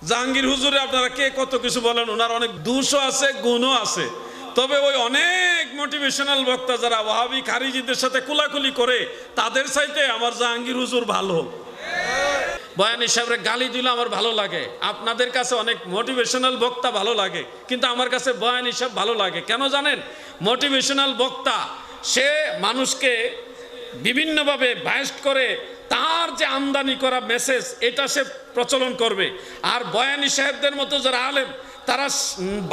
জাহাঙ্গীর হুজুরে আপনারা কে কত কিছু বলেন, ওনার অনেক দোষও আছে, গুণও আছে। তবে ওই অনেক মোটিভেশনাল বক্তা যারা ওয়াহাবি খারিজিদের সাথে কুলাকুলি করে, তাদের চাইতে আমার জাহাঙ্গীর হুজুর ভালো। বয়ানী সাহেবের গালি দিলে আমার ভালো লাগে, আপনাদের কাছে অনেক মোটিভেশনাল বক্তা ভালো লাগে, কিন্তু আমার কাছে বয়ানী সাহেব ভালো লাগে। কেন জানেন? মোটিভেশনাল বক্তা সে মানুষকে বিভিন্নভাবে বায়াস্ট করে তার যে আমদানি করা মেসেজ এটা সে প্রচলন করবে। আর বয়ানী সাহেবদের মতো যারা আলেম, তারা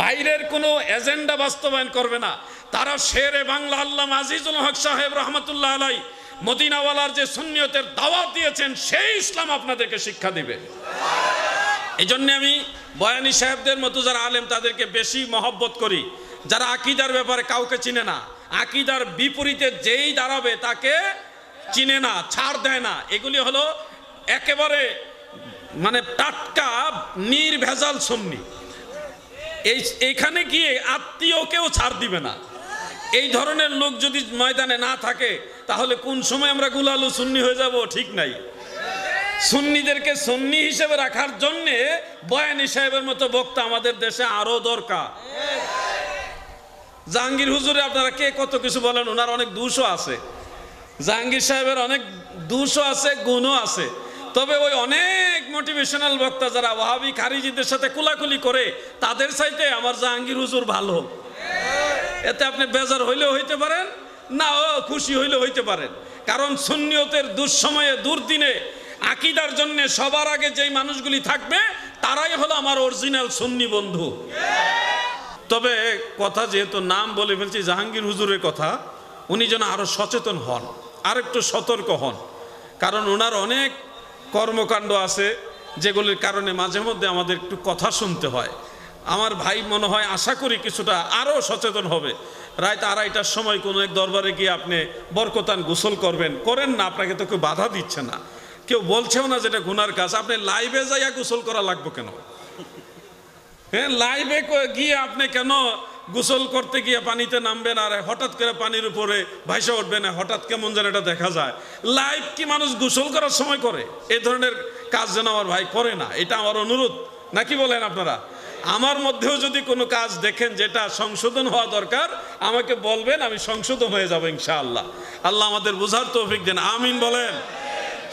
বাইরের কোনো এজেন্ডা বাস্তবায়ন করবে না। তারা শেরে বাংলা আল্লামা আজিজুল হক সাহেব রহমতুল্লাহ আলাই মদিনাওয়ালার যে সুন্নিয়তের দাওয়াত দিয়েছেন, সেই ইসলাম আপনাদেরকে শিক্ষা দিবে। এই জন্য আমি বয়ানী সাহেবদের মতো যারা আলেম তাদেরকে বেশি মহব্বত করি। যারা আকীদার ব্যাপারে কাউকে চিনে না, আকীদার বিপরীতে যেই দাঁড়াবে তাকে চিনে না, ছাড় দেয় না। এগুলি হলো একেবারে মানে টাটকা নির্ভেজাল সুন্নি। এইখানে গিয়ে আত্মীয়কেও ছাড় দিবে না। এই ধরনের লোক যদি ময়দানে না থাকে, তাহলে কোন সময় আমরা গুলালু সুন্নি হয়ে যাব ঠিক নাই। সুন্নিদেরকে সুন্নি হিসেবে রাখার জন্যে বয়ানী সাহেবের মতো বক্তা আমাদের দেশে আরো দরকার। জাহাঙ্গীর হুজুরে আপনারা কে কত কিছু বলেন, ওনার অনেক দোষও আছে। জাহাঙ্গীর সাহেবের অনেক দোষও আছে, গুণও আছে। তবে ওই অনেক মোটিভেশনাল বক্তা যারা ওয়াহাবি খারিজিদের সাথে কুলাকুলি করে, তাদের চাইতে আমার জাহাঙ্গীর হুজুর ভালো। এতে আপনি বেজার হইলেও হইতে পারেন, না খুশি হইলেও হইতে পারেন। কারণ সুন্নিয়তের দুঃসময়ে দুর্দিনে আকীদার জন্য সবার আগে যেই মানুষগুলি থাকবে, তারাই হলো আমার অরিজিনাল সুন্নি বন্ধু। তবে কথা যেহেতু নাম বলে ফেলছি জাহাঙ্গীর হুজুরের কথা, উনি যেন আরো সচেতন হন, আর একটু সতর্ক হন। কারণ ওনার অনেক কর্মকাণ্ড আছে যেগুলির কারণে মাঝে মধ্যে আমাদের একটু কথা শুনতে হয়। আমার ভাই মনে হয়, আশা করি কিছুটা আরও সচেতন হবে। রাত 2:30টার সময় কোনো এক দরবারে গিয়ে আপনি বরকতান গোসল করবেন, করেন না, আপনাকে তো কেউ বাধা দিচ্ছে না, কেউ বলছেও না যেটা গুনার কাজ। আপনি লাইভে যাইয়া গোসল করা লাগবে কেন? হ্যাঁ, লাইভে গিয়ে আপনি কেন গোসল করতে গিয়ে পানিতে নামবেন আর হঠাৎ করে পানির উপরে ভাইসা উঠবেন? হঠাৎ কেমন যেন এটা দেখা যায়। লাইভ কি মানুষ গোসল করার সময় করে? এই ধরনের কাজ যেন আমার ভাই করে না, এটা আমার অনুরোধ। নাকি বলেন আপনারা? আমার মধ্যেও যদি কোনো কাজ দেখেন যেটা সংশোধন হওয়া দরকার, আমাকে বলবেন, আমি সংশোধন হয়ে যাব ইনশাআল্লাহ। আল্লাহ আমাদের বুঝার তৌফিক দেন, আমিন বলেন।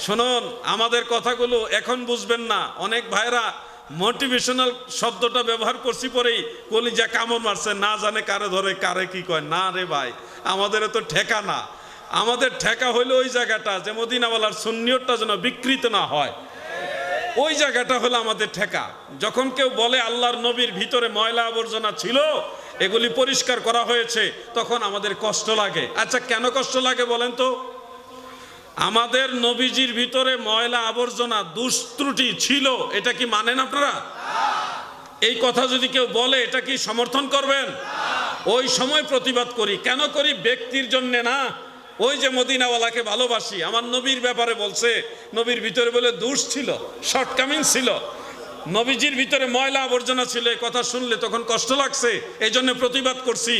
শুনুন, আমাদের কথাগুলো এখন বুঝবেন না। অনেক ভাইরা মোটিভেশনাল শব্দটা ব্যবহার করছি পরেই কলিজা কামড় মারছে, না জানে কারে ধরে কারে কি কয়। না রে ভাই, আমাদের তো ঠেকা না। আমাদের ঠেকা হইলো ওই জায়গাটা যে মদিনাওয়ালার সুন্নিয়তটা যেন বিকৃত না হয়, ওই জায়গাটা হলো আমাদের ঠেকা। যখন কেউ বলে আল্লাহর নবীর ভিতরে ময়লা আবর্জনা ছিল, এগুলি পরিষ্কার করা হয়েছে, তখন আমাদের কষ্ট লাগে। আচ্ছা, কেন কষ্ট লাগে বলেন তো? আমাদের নবীজির ভিতরে ময়লা আবর্জনা দুষ্ত্রুটি ছিল, এটা কি মানেন আপনারা? এই কথা যদি কেউ বলে, এটা কি সমর্থন করবেন? ওই সময় প্রতিবাদ করি। কেন করি? ব্যক্তির জন্য না। ওই যে মদিনাওয়ালাকে ভালোবাসি, আমার নবীর ব্যাপারে বলছে, নবীর ভিতরে বলে দোষ ছিল, শর্টকামিং ছিল, নবীজির ভিতরে ময়লা আবর্জনা ছিল। এই কথা শুনলে তখন কষ্ট লাগছে, এই জন্য প্রতিবাদ করছি।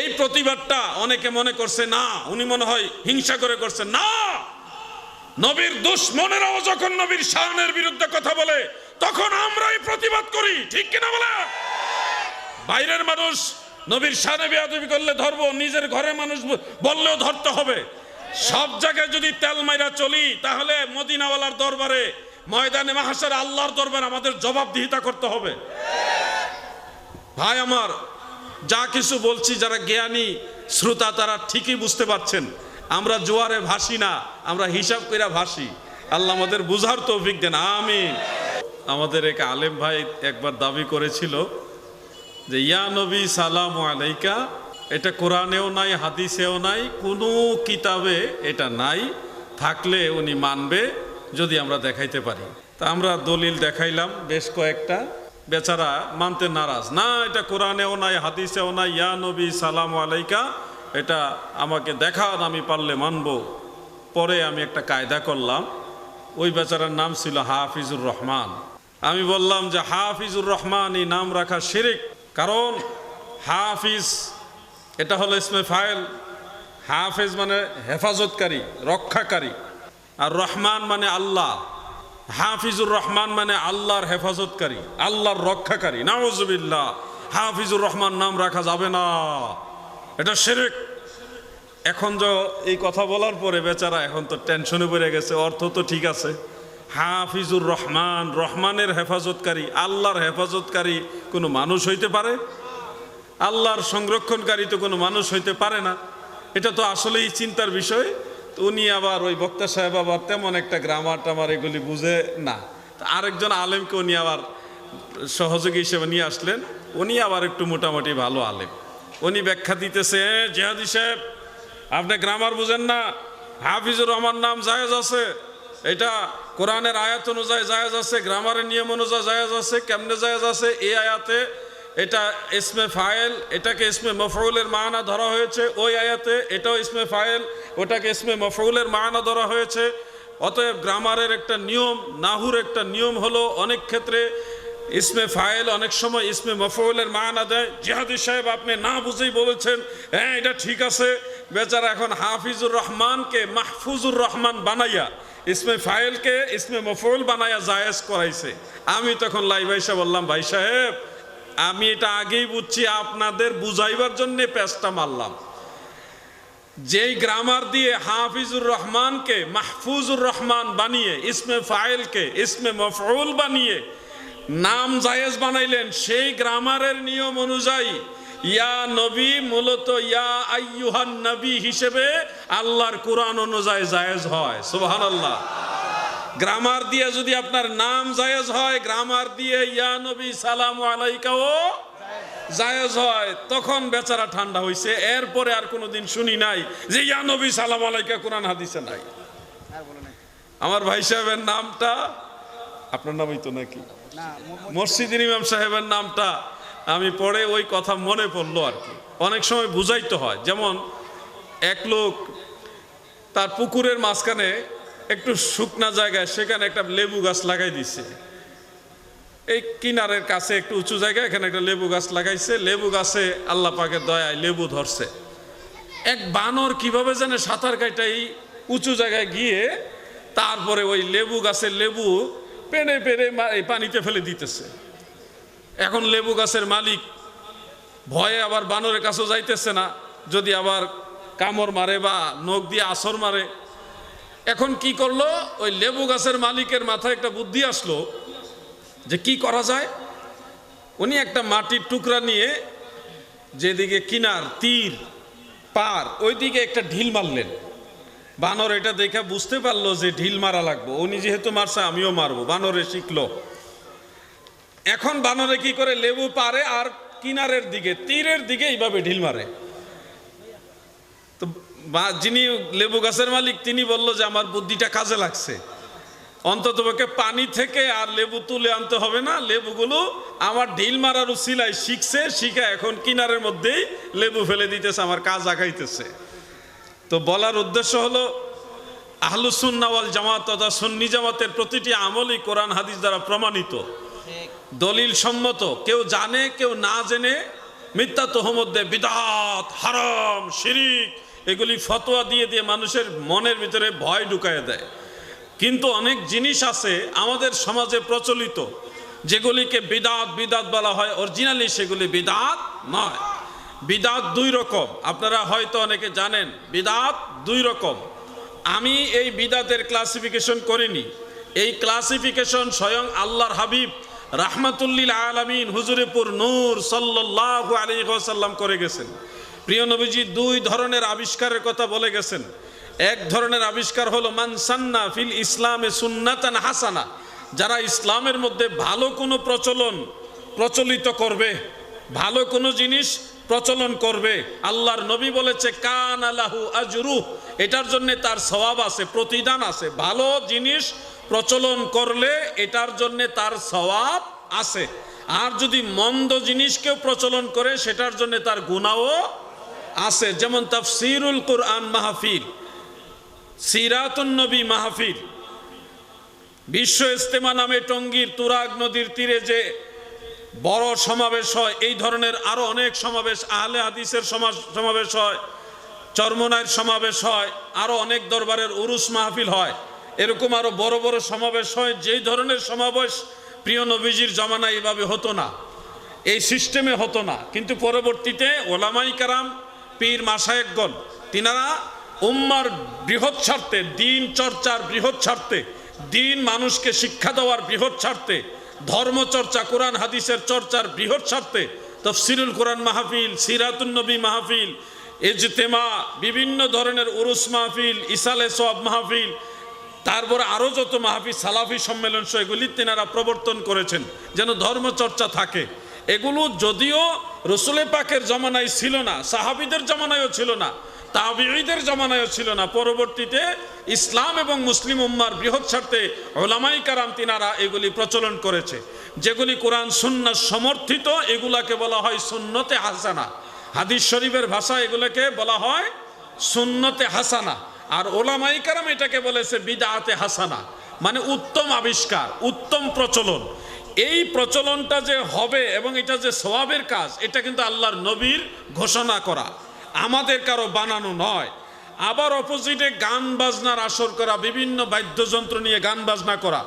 এই প্রতিবাদটা অনেকে মনে করছে না, উনি মনে হয় হিংসা করে করছে। না, নবীর দুশমনেরাও যখন নবীর শানের বিরুদ্ধে কথা বলে, তখন আমরাই প্রতিবাদ করি, ঠিক কিনা বলে? বাইরের মানুষ নবীর শানে বেয়াদবি করলে ধরবো, নিজের ঘরে মানুষ বললেও ধরতে হবে। সব জায়গায় যদি তেল মাইরা চলি, তাহলে মদিনাওয়ালার দরবারে, ময়দানে মাহশার আল্লাহর দরবারে আমাদের জবাবদিহিতা করতে হবে। ভাই আমার, যা কিছু বলছি যারা জ্ঞানী শ্রোতা তারা ঠিকই বুঝতে পারছেন। আমরা জোয়ারে ভাসি না, আমরা হিসাব কইরা ভাসি। আল্লাহ আমাদের বুঝার তৌফিক দেন, আমিন। আমাদের এক আলেম ভাই একবার দাবি করেছিল যে ইয়া নবী সালামু আলাইকা, এটা কোরআনেও নাই, হাদিসেও নাই, কোনো কিতাবে এটা নাই। থাকলে উনি মানবে যদি আমরা দেখাইতে পারি। তা আমরা দলিল দেখাইলাম বেশ কয়েকটা, বেচারা মানতে নারাজ। না, এটা কোরআনেও নাই, হাদিসেও নাই, ইয়া নবী সালামু আলাইকা, এটা আমাকে দেখান, আমি পারলে মানব। পরে আমি একটা কায়দা করলাম, ওই বেচারার নাম ছিল হাফিজুর রহমান। আমি বললাম যে হাফিজুর রহমান এই নাম রাখা শিরক, কারণ হাফিজ এটা হলো ইসমে ফাইল। হাফেজ মানে হেফাজতকারী, রক্ষাকারী, আর রহমান মানে আল্লাহ। হাফিজুর রহমান মানে আল্লাহর হেফাজতকারী, আল্লাহর রক্ষাকারী। নাউজুবিল্লাহ, হাফিজুর রহমান নাম রাখা যাবে না, এটা শিরক। এখন যে এই কথা বলার পরে বেচারা এখন তো টেনশনে পড়ে গেছে, অর্থ তো ঠিক আছে, হাফিজুর রহমান, রহমানের হেফাজতকারী, আল্লাহর হেফাজতকারী কোনো মানুষ হইতে পারে? আল্লাহর সংরক্ষণকারী তো কোনো মানুষ হইতে পারে না। এটা তো আসলেই চিন্তার বিষয়। তো উনি আবার ওই বক্তা সাহেব আবার তেমন একটা গ্রামার টামার এগুলি বুঝে না। আরেকজন আলেমকে উনি আবার সহযোগী হিসেবে নিয়ে আসলেন, উনি আবার একটু মোটামুটি ভালো আলেম। উনি ব্যাখ্যা দিতেছে, জিহাদি সাহেব আপনি গ্রামার বুঝেন না, হাফিজুর রহমান নাম জায়েজ আছে, এটা কোরআনের আয়াত অনুযায়ী জায়েজ আছে, গ্রামারের নিয়ম অনুযায়ী জায়েজ আছে। কেমনে জায়েজ আছে? এই আয়াতে এটা ইসমে ফাইল, এটাকে ইসমে মফউলের মানা ধরা হয়েছে, ওই আয়াতে এটাও ইসমে ফাইল, ওটাকে ইসমে মফউলের মানা ধরা হয়েছে। অতএব গ্রামারের একটা নিয়ম, নাহুর একটা নিয়ম হলো অনেক ক্ষেত্রে ইসমে ফাইল অনেক সময় ইসমে মফউলের মানা দেয়। জিহাদি সাহেব আপনি না বুঝেই বলেছেন, হ্যাঁ এটা ঠিক আছে। বেচারা এখন হাফিজুর রহমানকে মাহফুজুর রহমান বানাইয়া ইসমে ফাইলকে ইসমে মফউল বানাইয়া জায়েজ করাইছে। আমি তখন লাইভ আইসা বললাম, ভাই সাহেব আমি এটা আগেই বুঝছি, আপনাদের বুঝাইবার জন্য পেঁচটা মারলাম। যেই গ্রামার দিয়ে হাফিজুর রহমানকে মাহফুজুর রহমান বানিয়ে ইসমে ফাইলকে ইসমে মফউল বানিয়ে নাম জায়েজ বানাইলেন, সেই গ্রামারের নিয়ম অনুযায়ী ইয়া নবী মূলত ইয়া আইয়ুহান নবী হিসেবে আল্লাহর কোরআন অনুযায়ী জায়েজ হয়। সুবহানাল্লাহ। গ্রামার দিয়ে যদি আপনার নাম জায়েজ হয়, গ্রামার দিয়ে ইয়া নবী সালামু আলাইকাও জায়েজ হয়, তখন বেচারা ঠান্ডা হইছে। এরপরে আর কোনোদিন শুনি নাই যে ইয়া নবী সালাম আলাইকা কোরআন হাদিসে নাই। আমার ভাই সাহেবের নামটা, আপনার নামই তো নাকি, মসজিদের ইমাম সাহেবের নামটা আমি পড়ে ওই কথা মনে পড়লো আর কি। অনেক সময় বুঝাইতে হয়, যেমন এক লোক তার পুকুরের মাঝখানে একটু শুকনা জায়গায় সেখানে একটা লেবু গাছ লাগাই দিছে, এই কিনারের কাছে একটু উঁচু জায়গায় এখানে একটা লেবু গাছ লাগাইছে। লেবু গাছে আল্লাহ পাকের দয়ায় লেবু ধরছে। এক বানর কিভাবে জানে সাঁতার কাটাই উঁচু জায়গায় গিয়ে তারপরে ওই লেবু গাছের লেবু পেড়ে পেড়ে পানিতে ফেলে দিতেছে। এখন লেবু গাছের মালিক ভয়ে আবার বানরের কাছেও যাইতেছে না, যদি আবার কামড় মারে বা নখ দিয়ে আসর মারে। এখন কি করলো, ওই লেবু গাছের মালিকের মাথায় একটা বুদ্ধি আসলো যে কি করা যায়। উনি একটা মাটির টুকরা নিয়ে যেদিকে কিনার তীর পার ওইদিকে একটা ঢিল মারলেন। বানর এটা দেখে বুঝতে পারলো যে ঢিল মারা লাগবে, উনি যেহেতু মারছে আমিও মারবো, বানরে শিখলো। এখন বানরে কি করে, লেবু পারে আর কিনারের দিকে তীরের দিকে এইভাবে ঢিল মারে। তো যিনি লেবু গাছের মালিক তিনি বলল যে আমার বুদ্ধিটা কাজে লাগছে, অন্তত পক্ষে পানি থেকে আর লেবু তুলে আনতে হবে না, লেবুগুলো আমার ঢিল মারার উসিলায় শিখছে, শিখে এখন কিনারের মধ্যেই লেবু ফেলে দিতেছে, আমার কাজ আগাইতেছে। তো বলার উদ্দেশ্য হলো আহলুস সুন্নাহ ওয়াল জামাত তথা সুন্নি জামাতের প্রতিটি আমলই কোরআন হাদিস দ্বারা প্রমাণিত, দলিল সম্মত। কেউ জানে কেউ না জেনে মিথ্যা তোহমত দেয়, বিদআত, হারাম, শিরিক এগুলি ফতোয়া দিয়ে দিয়ে মানুষের মনের ভিতরে ভয় ঢুকায় দেয়। কিন্তু অনেক জিনিস আছে আমাদের সমাজে প্রচলিত যেগুলিকে বিদআত বিদআত বলা হয়, অরিজিনালি সেগুলি বিদআত নয়। বিদআত দুই রকম, আপনারা হয়তো অনেকে জানেন। বিদআত দুই রকম। আমি এই বিদআতের ক্লাসিফিকেশন করিনি, এই ক্লাসিফিকেশন স্বয়ং আল্লাহর হাবিব রাহমাতুল্লিল আলামিন হুজুরেপুর নূর সাল্লাল্লাহু আলাইহি ওয়াসাল্লাম করে গেছেন। প্রিয় নবীজি দুই ধরনের আবিষ্কারের কথা বলে গেছেন। এক ধরনের আবিষ্কার হলো মান সান্না ফিল ইসলামে সুন্নাতান হাসানা, যারা ইসলামের মধ্যে ভালো কোনো প্রচলিত করবে, ভালো কোনো জিনিস প্রচলন করবে। আল্লাহর নবী বলেছে কান আলাহু আজরু, এটার জন্য তার সওয়াব আছে, প্রতিদান আছে। ভালো জিনিস প্রচলন করলে এটার জন্য তার সওয়াব আছে। আর যদি মন্দ জিনিস কেউ প্রচলন করে সেটার জন্য তার গুনাহও আছে। যেমন তাফসিরুল কুরআন মাহফিল, সিরাতুন নবী মাহফিল, বিশ্ব ইজতেমা নামে টঙ্গীর তুরাগ নদীর তীরে যে বড় সমাবেশ হয়, এই ধরনের আরো অনেক সমাবেশ, আহলে হাদিসের সমাবেশ হয়, চরমনায়ের সমাবেশ হয়, আরো অনেক দরবারের উরুস মাহফিল হয়। এরকম আরো বড় বড় সমাবেশ হয়, যেই ধরনের সমাবেশ প্রিয় নবীজির জমানায় এভাবে হতো না, এই সিস্টেমে হতো না। কিন্তু পরবর্তীতে ওলামাই কারাম, পীর মাশায়েখগণ, তিনারা উম্মার বৃহৎ স্বার্থে, দিন চর্চার বৃহৎ স্বার্থে, দিন মানুষকে শিক্ষা দেওয়ার বৃহৎ স্বার্থে, ধর্ম চর্চা, কোরআন হাদিসের চর্চার বৃহৎ স্বার্থে তাফসীরুল কোরআন মাহফিল, সিরাতুন নবী মাহফিল, ইজতেমা, বিভিন্ন ধরনের উরুস মাহফিল, ইসালে সওয়াব মাহফিল, তারপরে আরও যত মাহফিল, সালাফি সম্মেলন সহ এগুলি তেনারা প্রবর্তন করেছেন যেন ধর্মচর্চা থাকে। এগুলো যদিও রসুল পাকের জমানায় ছিল না, সাহাবীদের জমানায়ও ছিল না, তাবিঈদের জমানায়ও ছিল না, পরবর্তীতে ইসলাম এবং মুসলিম উম্মার বৃহৎ স্বার্থে উলামায়ে কেরাম তিনারা এগুলি প্রচলন করেছে। যেগুলি কোরআন সুন্নাহ সমর্থিত এগুলাকে বলা হয় সুন্নতে হাসানা। হাদিস শরীফের ভাষা এগুলোকে বলা হয় সুন্নতে হাসানা। আর উলামায়ে কেরাম এটাকে বলেছে বিদআতে হাসানা, মানে উত্তম আবিষ্কার, উত্তম প্রচলন। এই প্রচলনটা যে হবে এবং এটা যে সওয়াবের কাজ, এটা কিন্তু আল্লাহর নবীর ঘোষণা করা, আমাদের কারো বানানো নয়। আবার অপোজিটে গান বাজনার আসর করা, বিভিন্ন বাদ্যযন্ত্র নিয়ে গান বাজনা করা,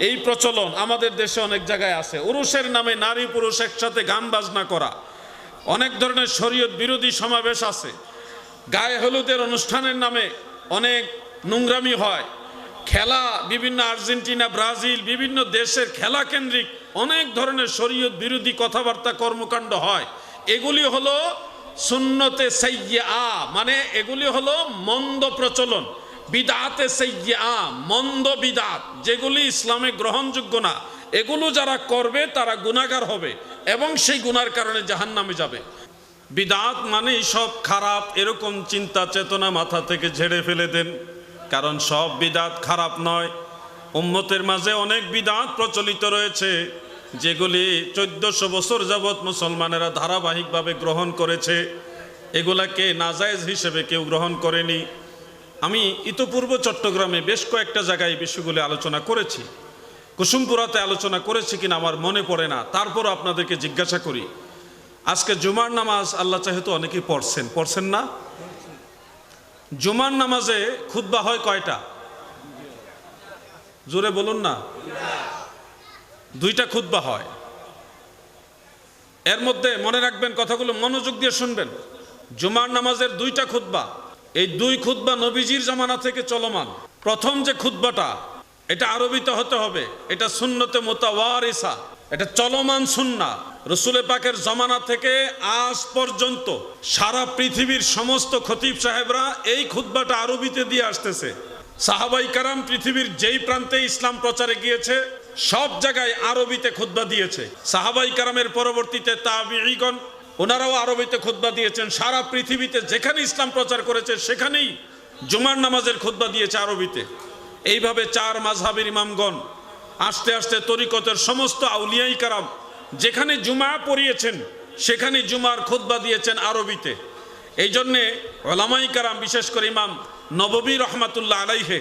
এই প্রচলন আমাদের দেশে অনেক জায়গায় আছে। উরুসের নামে নারী পুরুষ একসাথে গান বাজনা করা, অনেক ধরনের শরীয়ত বিরোধী সমাবেশ আছে। গায়ে হলুদের অনুষ্ঠানের নামে অনেক নোংরামি হয়। খেলা, বিভিন্ন আর্জেন্টিনা, ব্রাজিল, বিভিন্ন দেশের খেলা কেন্দ্রিক অনেক ধরনের শরীয়ত বিরোধী কথাবার্তা, কর্মকাণ্ড হয়। এগুলি হলো সুন্নতে সাইয়্যা, মানে এগুলি হলো মন্দ প্রচলন। বিদআতে সাইয়্যা, মন্দ বিদআত, যেগুলি ইসলামে গ্রহণযোগ্য না, এগুলো যারা করবে তারা গুনাহগার হবে এবং সেই গুনার কারণে জাহান্নামে যাবে। বিদআত মানে সব খারাপ, এরকম চিন্তা চেতনা মাথা থেকে ঝেড়ে ফেলে দেন, কারণ সব বিদআত খারাপ নয়। উম্মতের মাঝে অনেক বিদআত প্রচলিত রয়েছে যেগুলি 1400 বছর যাবৎ মুসলমানেরা ধারাবাহিকভাবে গ্রহণ করেছে, এগুলাকে নাজায়েজ হিসেবে কেউ গ্রহণ করেনি। আমি ইতোপূর্ব চট্টগ্রামে বেশ কয়েকটা জায়গায় এই বিষয়গুলি আলোচনা করেছি, কুসুমপুরাতে আলোচনা করেছি কিনা আমার মনে পড়ে না, তারপরও আপনাদেরকে জিজ্ঞাসা করি। আজকে জুমার নামাজ আল্লাহ চাহেতো অনেকেই পড়ছেন না? জুমার নামাজে খুতবা হয় কয়টা? জোরে বলুন না। 2টা খুতবা হয়। এর মধ্যে মনে রাখবেন, কথাগুলো মনোযোগ দিয়ে শুনবেন। জুমার নামাজের 2টা খুতবা, এই 2 খুতবা নবীজির জামানা থেকে চলমান। প্রথম যে খুতবাটা, এটা আরবিতে হতে হবে, এটা সুন্নতে মুতাওয়ারিসা, এটা চলমান সুন্নাহ। রসুল পাকের জামানা থেকে আজ পর্যন্ত সারা পৃথিবীর সমস্ত খতিব সাহেবরা এই খুতবাটা আরবিতে দিয়ে আসতেছে। সাহাবাই কারাম পৃথিবীর যেই প্রান্তে ইসলাম প্রচারে গিয়েছে সব জায়গায় আরবিতে খুতবা দিয়েছে। সাহাবাই কারামের পরবর্তীতে তাবিঈগণ, ওনারাও আরবিতে খুতবা দিয়েছেন। সারা পৃথিবীতে যেখানে ইসলাম প্রচার করেছে সেখানেই জুমার নামাজের খুতবা দিয়েছে আরবিতে। এইভাবে 4 মাযহাবের ইমামগণ, আস্তে আস্তে তরিকতের সমস্ত আউলিয়াই কারাম যেখানে জুমা পড়িয়েছেন সেখানে জুমার খুতবা দিয়েছেন আরবিতে। এই জন্যে উলামাই কারাম, বিশেষ করে ইমাম নববী রহমাতুল্লাহ আলাইহে,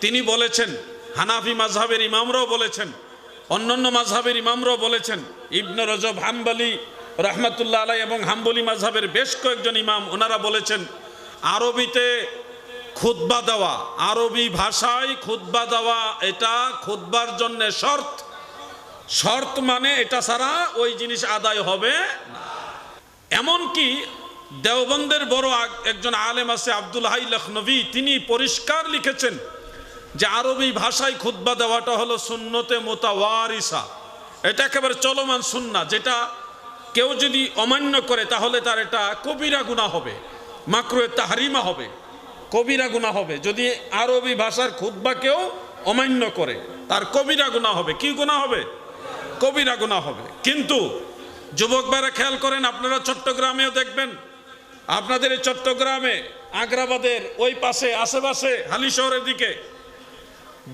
তিনি বলেছেন, হানাফি মাযহাবের ইমামরাও বলেছেন, অন্যান্য মাযহাবের ইমামরাও বলেছেন, ইবনে রজব হাম্বলি রহমাতুল্লাহ আলাই এবং হাম্বলি মাযহাবের বেশ কয়েকজন ইমাম, ওনারা বলেছেন আরবিতে খুতবা দেওয়া, আরবি ভাষায় খুতবা দেওয়া, এটা খুতবার জন্য শর্ত, মানে এটা ছাড়া ওই জিনিস আদায় হবে না। এমনকি দেওবন্দের বড় একজন আলেম আছে আব্দুল হাই লখনভী, তিনি পরিষ্কার লিখেছেন যে আরবি ভাষায় খুতবা দেওয়াটা হলো সুন্নতে মুতাওয়ারিসা, এটা একেবারে চলমান সুন্নাহ, যেটা কেউ যদি অমান্য করে তাহলে তার এটা কবিরা গুনাহ হবে, মাকরুহে তাহরিমা হবে, কবিরা গুনাহ হবে। যদি আরবি ভাষার খুতবা কেউ অমান্য করে তার কবিরা গুনাহ হবে। কি গুনাহ হবে? কবিরা গুনাহ হবে। কিন্তু যুবক ভাইরা খেয়াল করেন, আপনারা চট্টগ্রামেও দেখবেন, আপনাদের এই চট্টগ্রামে আগ্রাবাদের ওই পাশে আশেপাশে হালি শহরের দিকে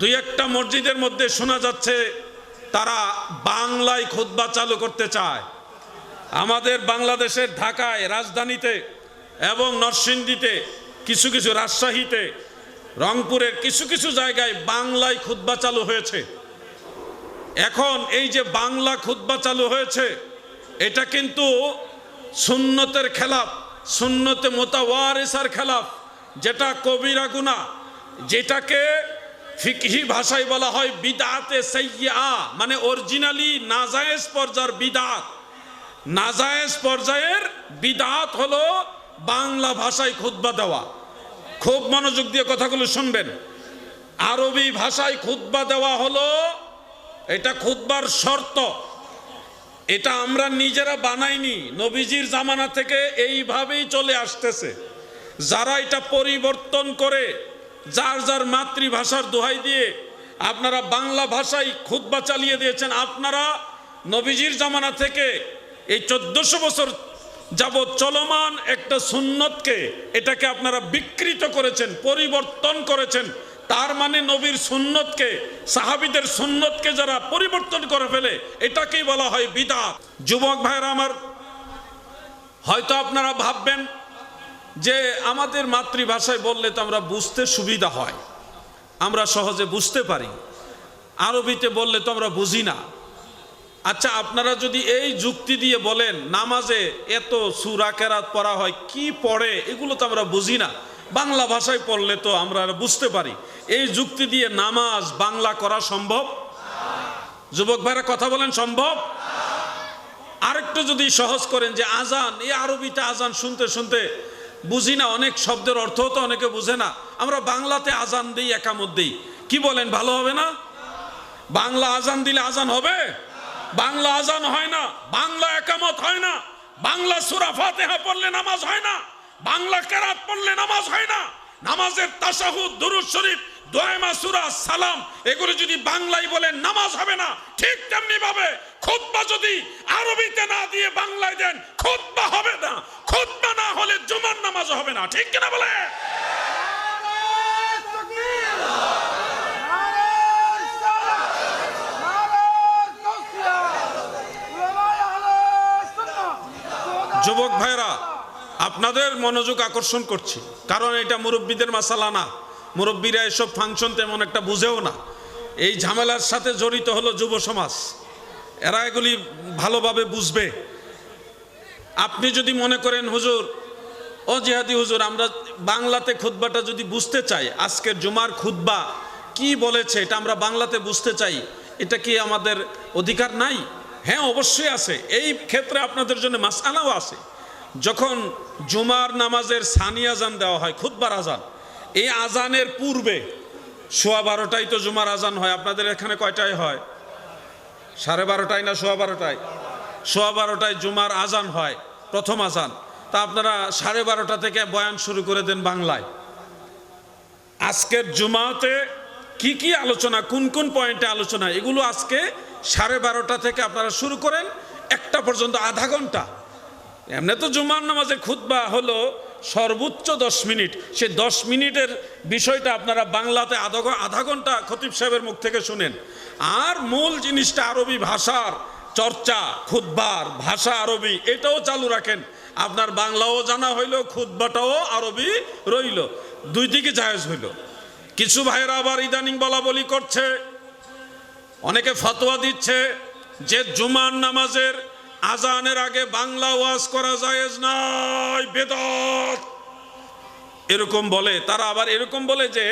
2-1টা মসজিদের মধ্যে শোনা যাচ্ছে তারা বাংলায় খুতবা চালু করতে চায়। আমাদের বাংলাদেশের ঢাকায়, রাজধানীতে এবং নরসিংদীতে, কিছু কিছু রাজশাহীতে, রংপুরের কিছু কিছু জায়গায় বাংলায় খুতবা চালু হয়েছে। এখন এই যে বাংলা খুতবা চালু হয়েছে, এটা কিন্তু সুন্নতের খেলাফ, সুন্নতে মুতাওয়ারিসার খেলাফ, যেটা কবিরা গুনাহ, যেটাকে ফিকহি ভাষায় বলা হয় বিদআতে সাইয়্যিআ, মানে অরিজিনালি নাজায়েজ পর্যায়ের বিদআত। নাজায়েজ পর্যায়ের বিদআত হলো বাংলা ভাষায় খুতবা দেওয়া। খুব মনোযোগ দিয়ে কথাগুলো শুনবেন। আরবি ভাষায় খুতবা দেওয়া হলো, এটা খুতবার শর্ত। এটা আমরা নিজেরা বানাইনি, নবীজির জামানা থেকে এইভাবেই চলে আসতেছে। যারা এটা পরিবর্তন করে যার যার মাতৃভাষার দোহাই দিয়ে আপনারা বাংলা ভাষায় খুতবা চালিয়ে দিয়েছেন, আপনারা নবীজির জামানা থেকে এই 1400 বছর যাবৎ চলমান একটা সুন্নতকে এটাকে আপনারা বিকৃত করেছেন, পরিবর্তন করেছেন। তার মানে নবীর সুন্নতকে, সাহাবীদের সুন্নতকে যারা পরিবর্তন করে ফেলে এটাকেই বলা হয় বিদআত। যুবক ভাইরা আমার, হয়তো আপনারা ভাববেন যে আমাদের মাতৃভাষায় বললে তো আমরা বুঝতে সুবিধা হয়, আমরা সহজে বুঝতে পারি, আরবিতে বললে তো আমরা বুঝি না। আচ্ছা, আপনারা যদি এই যুক্তি দিয়ে বলেন নামাজে এত সূরা কেরাত পড়া হয়, কি পড়ে এগুলো তো আমরা বুঝি না, বাংলা ভাষায় পড়লে তো আমরা বুঝতে পারি, এই যুক্তি দিয়ে নামাজ বাংলা করা সম্ভব? যুবক ভাইরা কথা বলেন, সম্ভব? আরেকটু যদি সহজ করেন যে আজান, এই আরবিতে আজান শুনতে শুনতে বুঝি না, অনেক শব্দের অর্থ তো অনেকে বুঝে না, আমরা বাংলাতে আজান দিই, একামত দিই, কি বলেন, ভালো হবে না? বাংলা আজান দিলে আজান হবে? বাংলা আজান হয় না, বাংলা একামত হয় না, বাংলা সূরা ফাতিহা পড়লে নামাজ হয় না, বাংলা কেরাত পড়লে নামাজ হয় না। নামাজের তাশাহুদ, দুরূদ শরীফ, দোয়া, সূরা, সালাম এগুলো যদি বাংলায় বলেন নামাজ হবে না। ঠিক তেমনি ভাবে খুতবা যদি আরবিতে না দিয়ে বাংলায় দেন খুতবা হবে না, খুতবা না হলে জুমার নামাজ হবে না। ঠিক কিনা বলে? যুবক ভাইরা, আপনাদের মনোযোগ আকর্ষণ করছি, কারণ এটা মুরব্বীদের মাসালা না, মুরব্বীরা এসব ফাংশন তেমন একটা বুঝেও না। এই ঝামেলার সাথে জড়িত হলো যুব সমাজ, এরা এগুলি ভালোভাবে বুঝবে। আপনি যদি মনে করেন হুজুর, ও জিহাদি হুজুর, আমরা বাংলাতে খুতবাটা যদি বুঝতে চাই, আজকের জুমার খুতবা কি বলেছে এটা আমরা বাংলাতে বুঝতে চাই, এটা কি আমাদের অধিকার নাই? হ্যাঁ, অবশ্যই আছে। এই ক্ষেত্রে আপনাদের জন্য মাসআলাও আছে। যখন জুমার নামাজের সানি আজান দেওয়া হয়, খুতবার আজান, এই আজানের পূর্বে 12:15টায় তো জুমার আজান হয়। আপনাদের এখানে কয়টায় হয়? 12:30টায় না 12:15টায়? 12:15টায় জুমার আজান হয়, প্রথম আজান। তা আপনারা 12:30টা থেকে বয়ান শুরু করে দেন বাংলায়। আজকের জুমাতে কি কি আলোচনা, কোন কোন পয়েন্টে আলোচনা, এগুলো আজকে 12:30টা থেকে আপনারা শুরু করেন 1টা পর্যন্ত, আধা ঘন্টা। এমনি তো জুমার নামাজের খুতবা হলো সর্বোচ্চ 10 মিনিট, সেই 10 মিনিটের বিষয়টা আপনারা বাংলাতে আধা ঘন্টা খতিব সাহেবের মুখ থেকে শুনেন। আর মূল জিনিসটা আরবি ভাষার চর্চা, খুতবার ভাষা আরবি, এটাও চালু রাখেন। আপনার বাংলাও জানা হইল, খুতবাটাও আরবি রইল, দুই দিকে জায়েজ হইল। কিছু ভাইরা আবার ইদানিং বলা বলি করছে, অনেকে ফতোয়া দিচ্ছে যে জুমার নামাজের আজানের আগে বাংলা ওয়াজ করা জায়েজ নাই, বেদাত, এরকম বলে। তারা আবার এরকম বলে যে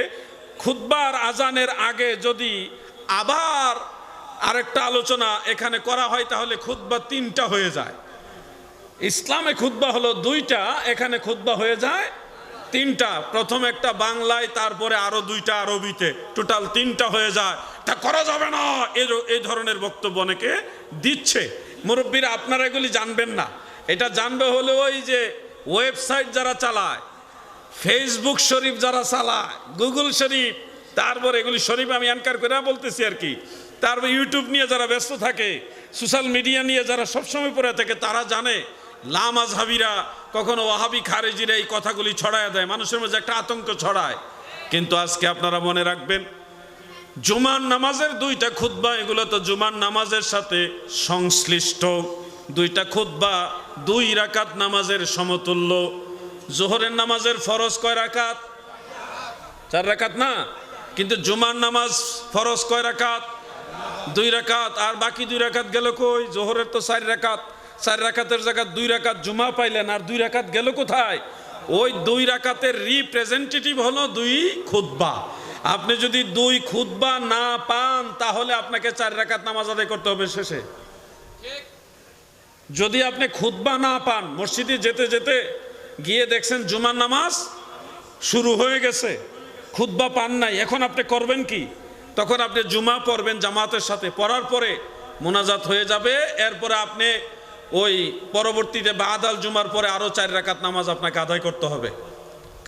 খুতবার আজানের আগে যদি আবার আরেকটা আলোচনা এখানে করা হয় তাহলে খুতবা 3টা হয়ে যায়। ইসলামে খুতবা হলো 2টা, এখানে খুতবা হয়ে যায় 3টা। প্রথম একটা বাংলায়, তারপরে আরো 2টা আরবিতে, টোটাল 3টা হয়ে যায়। তা করা যাবে না, এই ধরনের বক্তব্য অনেকে দিচ্ছে। মুরব্বীরা, আপনারা এগুলি জানবেন না, এটা জানবে হলে ওই যে ওয়েবসাইট যারা চালায়, ফেসবুক শরীফ যারা চালায়, গুগল শরীফ, তারপর এগুলি শরীফ আমি অ্যানকার করে বলতেছি আর কি, তারপর ইউটিউব নিয়ে যারা ব্যস্ত থাকে, সোশ্যাল মিডিয়া নিয়ে যারা সবসময় পড়ে থাকে, তারা জানে লামাজহাবিরা, কখনো ওয়াহাবি খারেজিরা এই কথাগুলি ছড়ায় দেয়, মানুষের মধ্যে একটা আতঙ্ক ছড়ায়। কিন্তু আজকে আপনারা মনে রাখবেন, জুমার নামাজের 2টা খুতবা, এগুলো তো জুমার নামাজের সাথে সংশ্লিষ্ট। 2টা খুতবা 2 রাকাত নামাজের সমতুল্য। জোহরের নামাজের ফরজ কয় রাকাত? 4 রাকাত না? কিন্তু জুমার নামাজ ফরজ কয় রাকাত? 2 রাকাত। আর বাকি 2 রাকাত গেল কই? জোহরের তো 4 রাকাত, 4 রাকাতের জায়গায় 2 রাকাত জুমা পাইলেন, আর 2 রাকাত গেল কোথায়? ওই 2 রাকাতের রিপ্রেজেন্টেটিভ হলো 2 খুতবা। আপনি যদি 2 খুতবা না পান তাহলে আপনাকে 4 রাকাত নামাজ আদায় করতে হবে শেষে। যদি আপনি খুতবা না পান, মসজিদে যেতে যেতে গিয়ে দেখছেন জুমার নামাজ শুরু হয়ে গেছে, খুতবা পান নাই, এখন আপনি করবেন কি? তখন আপনি জুমা পড়বেন জামাতের সাথে, পড়ার পরে মোনাজাত হয়ে যাবে, এরপরে আপনি ওই পরবর্তীতে বাদাল জুমার পরে আরো 4 রাকাত নামাজ আপনাকে আদায় করতে হবে।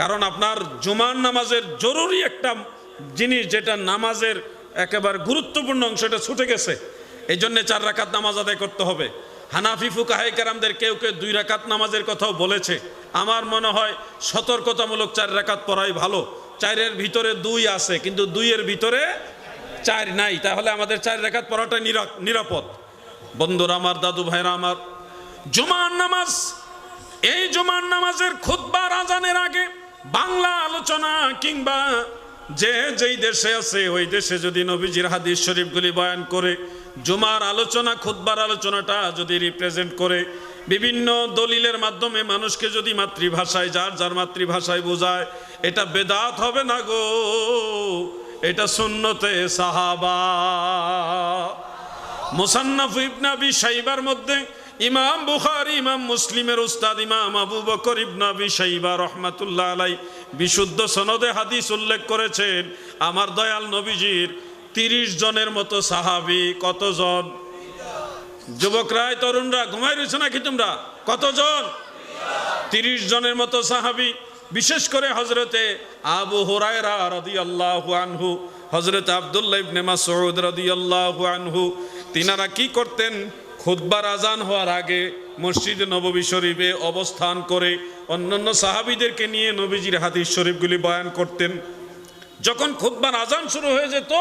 কারণ আপনার জুমার নামাজের জরুরি একটা জিনিস, যেটা নামাজের একেবারে গুরুত্বপূর্ণ অংশ, এটা ছুটে গেছে। এই জন্য 4 রাকাত নামাজ আদায় করতে হবে। হানাফি ফুকাহায়ে কেরামদের কেউ কেউ 2 রাকাত নামাজের কথাও বলেছে। আমার মনে হয় সতর্কতামূলক 4 রাকাত পড়াই ভালো। 4-এর ভিতরে 2 আছে, কিন্তু 2-এর ভিতরে 4 নাই, তাহলে আমাদের 4 রাকাত পড়াটা নিরাপদ। বন্ধুরা আমার, দাদু ভাইরা আমার, জুমার নামাজ, এই জুমার নামাজের খুতবার আজানের আগে বাংলা আলোচনা কিংবা যে যেই দেশে আছে ওই দেশে যদি নবীজির হাদিস শরীফগুলি বয়ান করে, জুমার আলোচনা, খুতবার আলোচনাটা যদি রিপ্রেজেন্ট করে, বিভিন্ন দলিলের মাধ্যমে মানুষকে যদি মাতৃভাষায়, যার যার মাতৃভাষায় বোঝায়, এটা বেদাত হবে না গো, এটা সুন্নতে সাহাবা। মুসান্নাফ ইবনে আবি শাইবার মধ্যে ইমাম বুখারী, ইমাম মুসলিমের উস্তাদ ইমাম আবু বকর ইবনে আবি শাইবা রহমাতুল্লাহ আলাইহি বিশুদ্ধ সনদে হাদিস উল্লেখ করেছেন, আমার দয়াল নবীজির 30 জনের মতো সাহাবী। কতজন? যুবকরা, তরুণরা ঘুমাই রয়েছে নাকি তোমরা? কতজন? 30 জনের মতো সাহাবী। বিশেষ করে হযরতে আবু হুরায়রা রাদিয়াল্লাহু আনহু, হযরত আব্দুল্লাহ ইবনে মাসউদ রাদিয়াল্লাহু আনহু, তিনারা কি করতেন? খুতবার আজান হওয়ার আগে মসজিদে নববী শরীফে অবস্থান করে অন্যান্য সাহাবীদেরকে নিয়ে নবীজির হাদিস শরীফগুলি বয়ান করতেন। যখন খুতবার আজান শুরু হয়ে যেত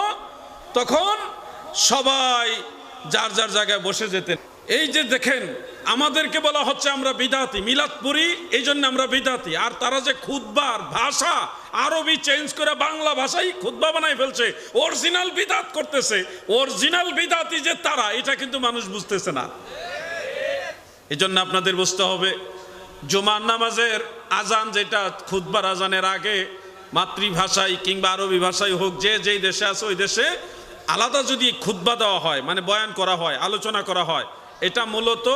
তখন সবাই যার যার জায়গায় বসে যেতেন। এই যে দেখেন, আমাদেরকে বলা হচ্ছে আমরা বিদাতি, মিলাদ পড়ি, এই জন্য আমরা বিদাতি। আর তারা যে খুতবার ভাষা আরবি চেঞ্জ করে বাংলা ভাষায় খুতবা বানাই ফেলছে, অরিজিনাল বিদাত করতেছে। অরিজিনাল বিদাতি যে তারা, এটা কিন্তু মানুষ বুঝতেছে না। এই জন্য আপনাদের বুঝতে হবে, জুমার নামাজের আজান যেটা, খুতবার আজানের আগে মাতৃভাষায় কিংবা আরবি ভাষায় হোক, যে যেই দেশে আছে ওই দেশে আলাদা যদি খুতবা দেওয়া হয়, মানে বয়ান করা হয়, আলোচনা করা হয়, এটা মূলত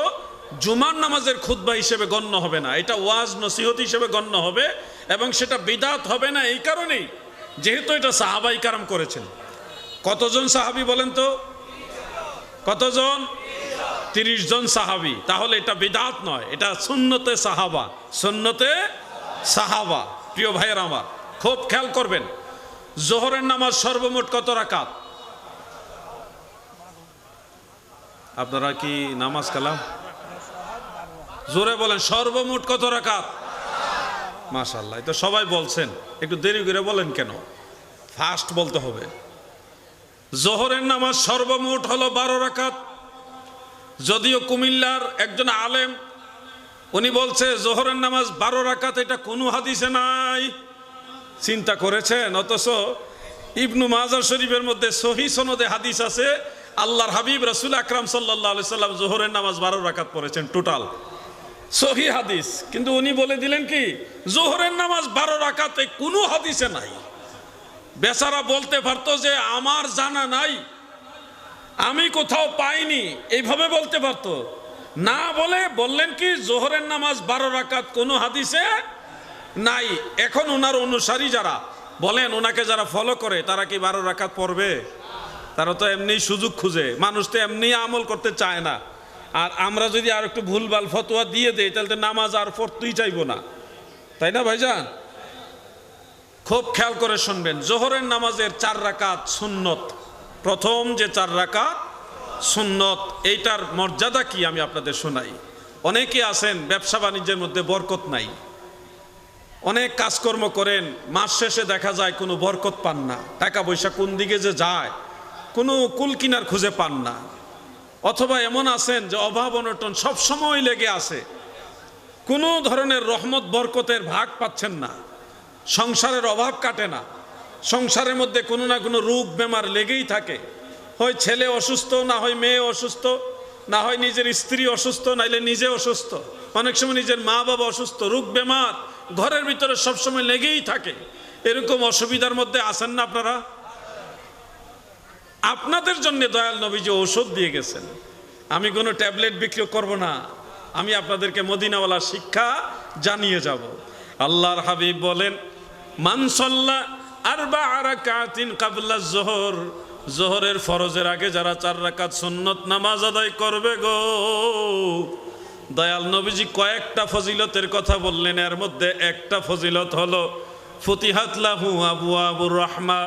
জুমার নামাজের খুতবা হিসেবে গণ্য হবে না, এটা ওয়াজ নসিহত হিসেবে গণ্য হবে। এবং সেটা বিদাত হবে না এই কারণেই, যেহেতু এটা সাহাবাই কারাম করেছেন। কতজন সাহাবী বলেন তো? কতজন? 30 জন সাহাবী। তাহলে এটা বিদাত নয়, এটা সুন্নতে সাহাবা। সুন্নতে সাহাবা। প্রিয় ভাইয়েরা আমার, খুব খেয়াল করবেন, জোহরের নামাজ সর্বমোট কত রাকাত? আপনারা কি নামাজ কালাম জোরে বলেন, সর্বমোট কত রাকাত? মাশাআল্লাহ, এটা সবাই বলছেন, একটু দেরি করে বলেন কেন? ফাস্ট বলতে হবে। জোহরের নামাজ সর্বমোট হলো 12 রাকাত। যদিও কুমিল্লার একজন আলেম উনি বলছে জোহরের নামাজ 12 রাকাত, এটা কোনো হাদিসে নাই। চিন্তা করেছেন? অথচ ইবনু মাজাহ শরীফের মধ্যে সহিহ সনদে হাদিস আছে, আল্লাহর হাবিব রাসূল আকরাম সাল্লাল্লাহু আলাইহি সাল্লাম জোহরের নামাজ 12 রাকাত পড়েছেন টোটাল, সহিহ হাদিস। কিন্তু উনি বলে দিলেন কি, জোহরের নামাজ 12 রাকাতে কোনো হাদিসে নাই। বেচারা বলতে পারতো যে আমার জানা নাই, আমি কোথাও পাইনি, এইভাবে বলতে পারতো না। বলে বললেন কি, জোহরের নামাজ 12 রাকাত কোনো হাদিসে নাই। এখন ওনার অনুসারী যারা বলেন, ওনাকে যারা ফলো করে, তারা কি 12 রাকাত পড়বে? তারা তো এমনি সুযোগ খুঁজে, মানুষ তো এমনি আমল করতে চায় না। আর আমরা যদি আর একটু ভুলভাল ফতোয়া দিয়ে দেই, তাহলে তো নামাজ আর পড়তেই চাইবো না, তাই না ভাইজান? খুব খেয়াল করে শুনবেন, জোহরের নামাজের 4 রাকাত সুন্নত। প্রথম যে 4 রাকাত সুন্নত, এইটার মর্যাদা কি আমি আপনাদের শোনাই। অনেকে আছেন ব্যবসা বাণিজ্যের মধ্যে বরকত নাই, অনেক কাজকর্ম করেন, মাস শেষে দেখা যায় কোনো বরকত পান না, টাকা পয়সা কোন দিকে যে যায় কোনো কুল কিনার খুঁজে পান না। অথবা এমন আছেন যে অভাব অনটন সব সময় লেগে আছে, কোনো ধরনের রহমত বরকতের ভাগ পাচ্ছেন না, সংসারের অভাব কাটে না, সংসারের মধ্যে কোনো না কোনো রোগ বেমার লেগেই থাকে। হয় ছেলে অসুস্থ, না হয় মেয়ে অসুস্থ, না হয় নিজের স্ত্রী অসুস্থ, নাইলে নিজে অসুস্থ, অনেক সময় নিজের মা বাবা অসুস্থ, রোগ বেমার ঘরের ভিতরে সবসময় লেগেই থাকে। এরকম অসুবিধার মধ্যে আছেন না আপনারা? আপনাদের জন্য দয়াল নবীজি ঔষধ দিয়ে গেছেন। আমি কোনো ট্যাবলেট বিক্রি করব না, আমি আপনাদেরকে মদিনাওয়ালা শিক্ষা জানিয়ে যাব। আল্লাহর হাবিব বলেন, মান সাল্লা আরবা রাকাতিন কাবলা যোহর, যোহরের ফরজের আগে যারা 4 রাকাত সুন্নত নামাজ আদায় করবে গো, দয়াল নবীজি কয়েকটা ফজিলতের কথা বললেন, এর মধ্যে একটা ফজিলত হলো ফতিহাত লাহু আবওয়াবুর রাহমা,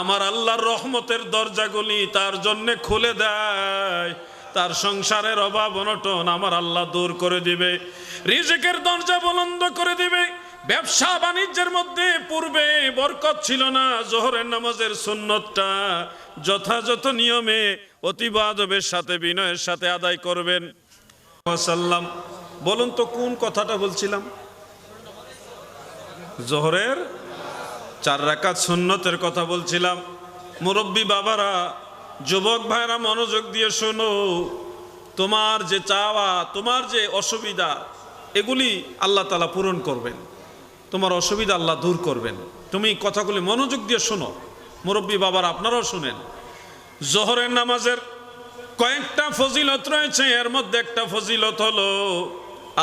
আমার আল্লাহর রহমতের দরজাগুলি তার জন্য খুলে দেয়। তার সংসারের অভাব অনটন আমার আল্লাহ দূর করে দিবে, রিজিকের দরজা বুলন্দ করে দিবে। ব্যবসা বাণিজ্যের মধ্যে পূর্বে বরকত ছিল না, জোহরের নামাজের সুন্নতটা যথাযথ নিয়মে অতীব আদবের সাথে বিনয়ের সাথে আদায় করবেন। সাল্লাম বলুন তো কোন কথাটা বলছিলাম? জোহরের 4 রাকাত সুন্নতের কথা বলছিলাম। মুরব্বী বাবারা, যুবক ভাইরা মনোযোগ দিয়ে শোনো। তোমার যে চাওয়া, তোমার যে অসুবিধা, এগুলি আল্লাহ তাআলা পূরণ করবেন, তোমার অসুবিধা আল্লাহ দূর করবেন। তুমি কথাগুলি মনোযোগ দিয়ে শোনো। মুরব্বী বাবারা আপনারাও শুনেন। জোহরের নামাজের কয়েকটা ফজিলত রয়েছে, এর মধ্যে একটা ফজিলত হলো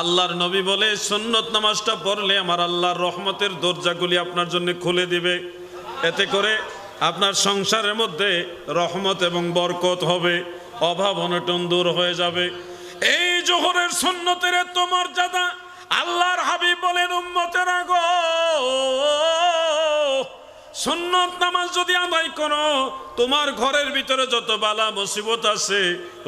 আল্লাহর নবী বলে সুন্নত নামাজটা পড়লে আমার আল্লাহর রহমতের দরজাগুলি আপনার জন্য খুলে দিবে। এতে করে আপনার সংসারের মধ্যে রহমত এবং বরকত হবে, অভাব অনটন দূর হয়ে যাবে। এই জোহরের সুন্নতের এত মর্যাদা, আল্লাহর হাবিব বলেন উম্মতেরা গো, সুন্নত নামাজ যদি আদায় করো, তোমার ঘরের ভিতরে যত বালা মুসিবত আছে,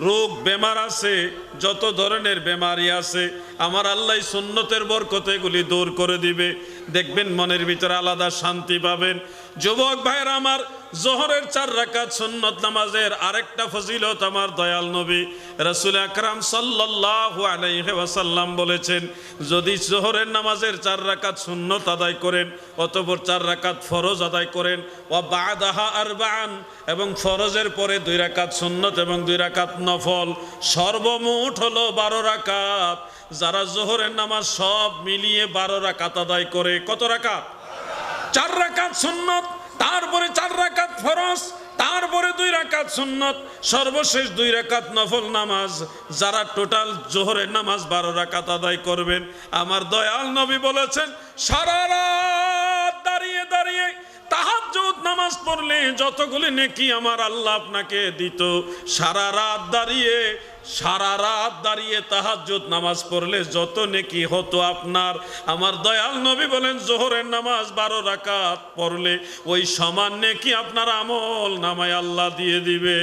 রোগ বেমার আছে, যত ধরনের বেমারি আছে, আমার আল্লাহ সুন্নতের বরকতে এগুলি দূর করে দিবে। দেখবেন মনের ভিতরে আলাদা শান্তি পাবেন। যুবক ভাইরা আমার, জোহরের 4 রাকাত সুন্নত নামাজের আরেকটা ফজিলত আমার দয়াল নবী রাসূল আকরাম সাল্লাল্লাহু আলাইহি ওয়াসাল্লাম বলেছেন, যদি জোহরের নামাজের 4 রাকাত সুন্নত আদায় করেন, অতঃপর 4 রাকাত ফরজ আদায় করেন, ওয়া বাদাহা আরবাআন, এবং ফরজের পরে 2 রাকাত সুন্নত এবং 2 রাকাত নফল, সর্বমোট হলো 12 রাকাত। যারা জোহরের নামাজ সব মিলিয়ে 12 রাকাত আদায় করে, কত রাকাত? 4 রাকাত সুন্নত, তারপরে 4 রাকাত ফরজ, তারপরে 2 রাকাত সুন্নত, সর্বশেষ 2 রাকাত নফল নামাজ, যারা টোটাল জোহরের নামাজ 12 রাকাত আদায় করবেন, আমার দয়াল নবী বলেছেন সারা রাত দাঁড়িয়ে দাঁড়িয়ে তাহাজ্জুদ নামাজ পড়লে যতগুলি নেকি আমার আল্লাহ আপনাকে দিত, সারা রাত দাঁড়িয়ে তাহাজ্জুদ নামাজ পড়লে যত নেকি হতো আপনার, আমার দয়াল নবী বলেন জোহরের নামাজ 12 রাকাত পড়লে ওই সমান নেকি আপনার আমল নামায় আল্লাহ দিয়ে দিবে।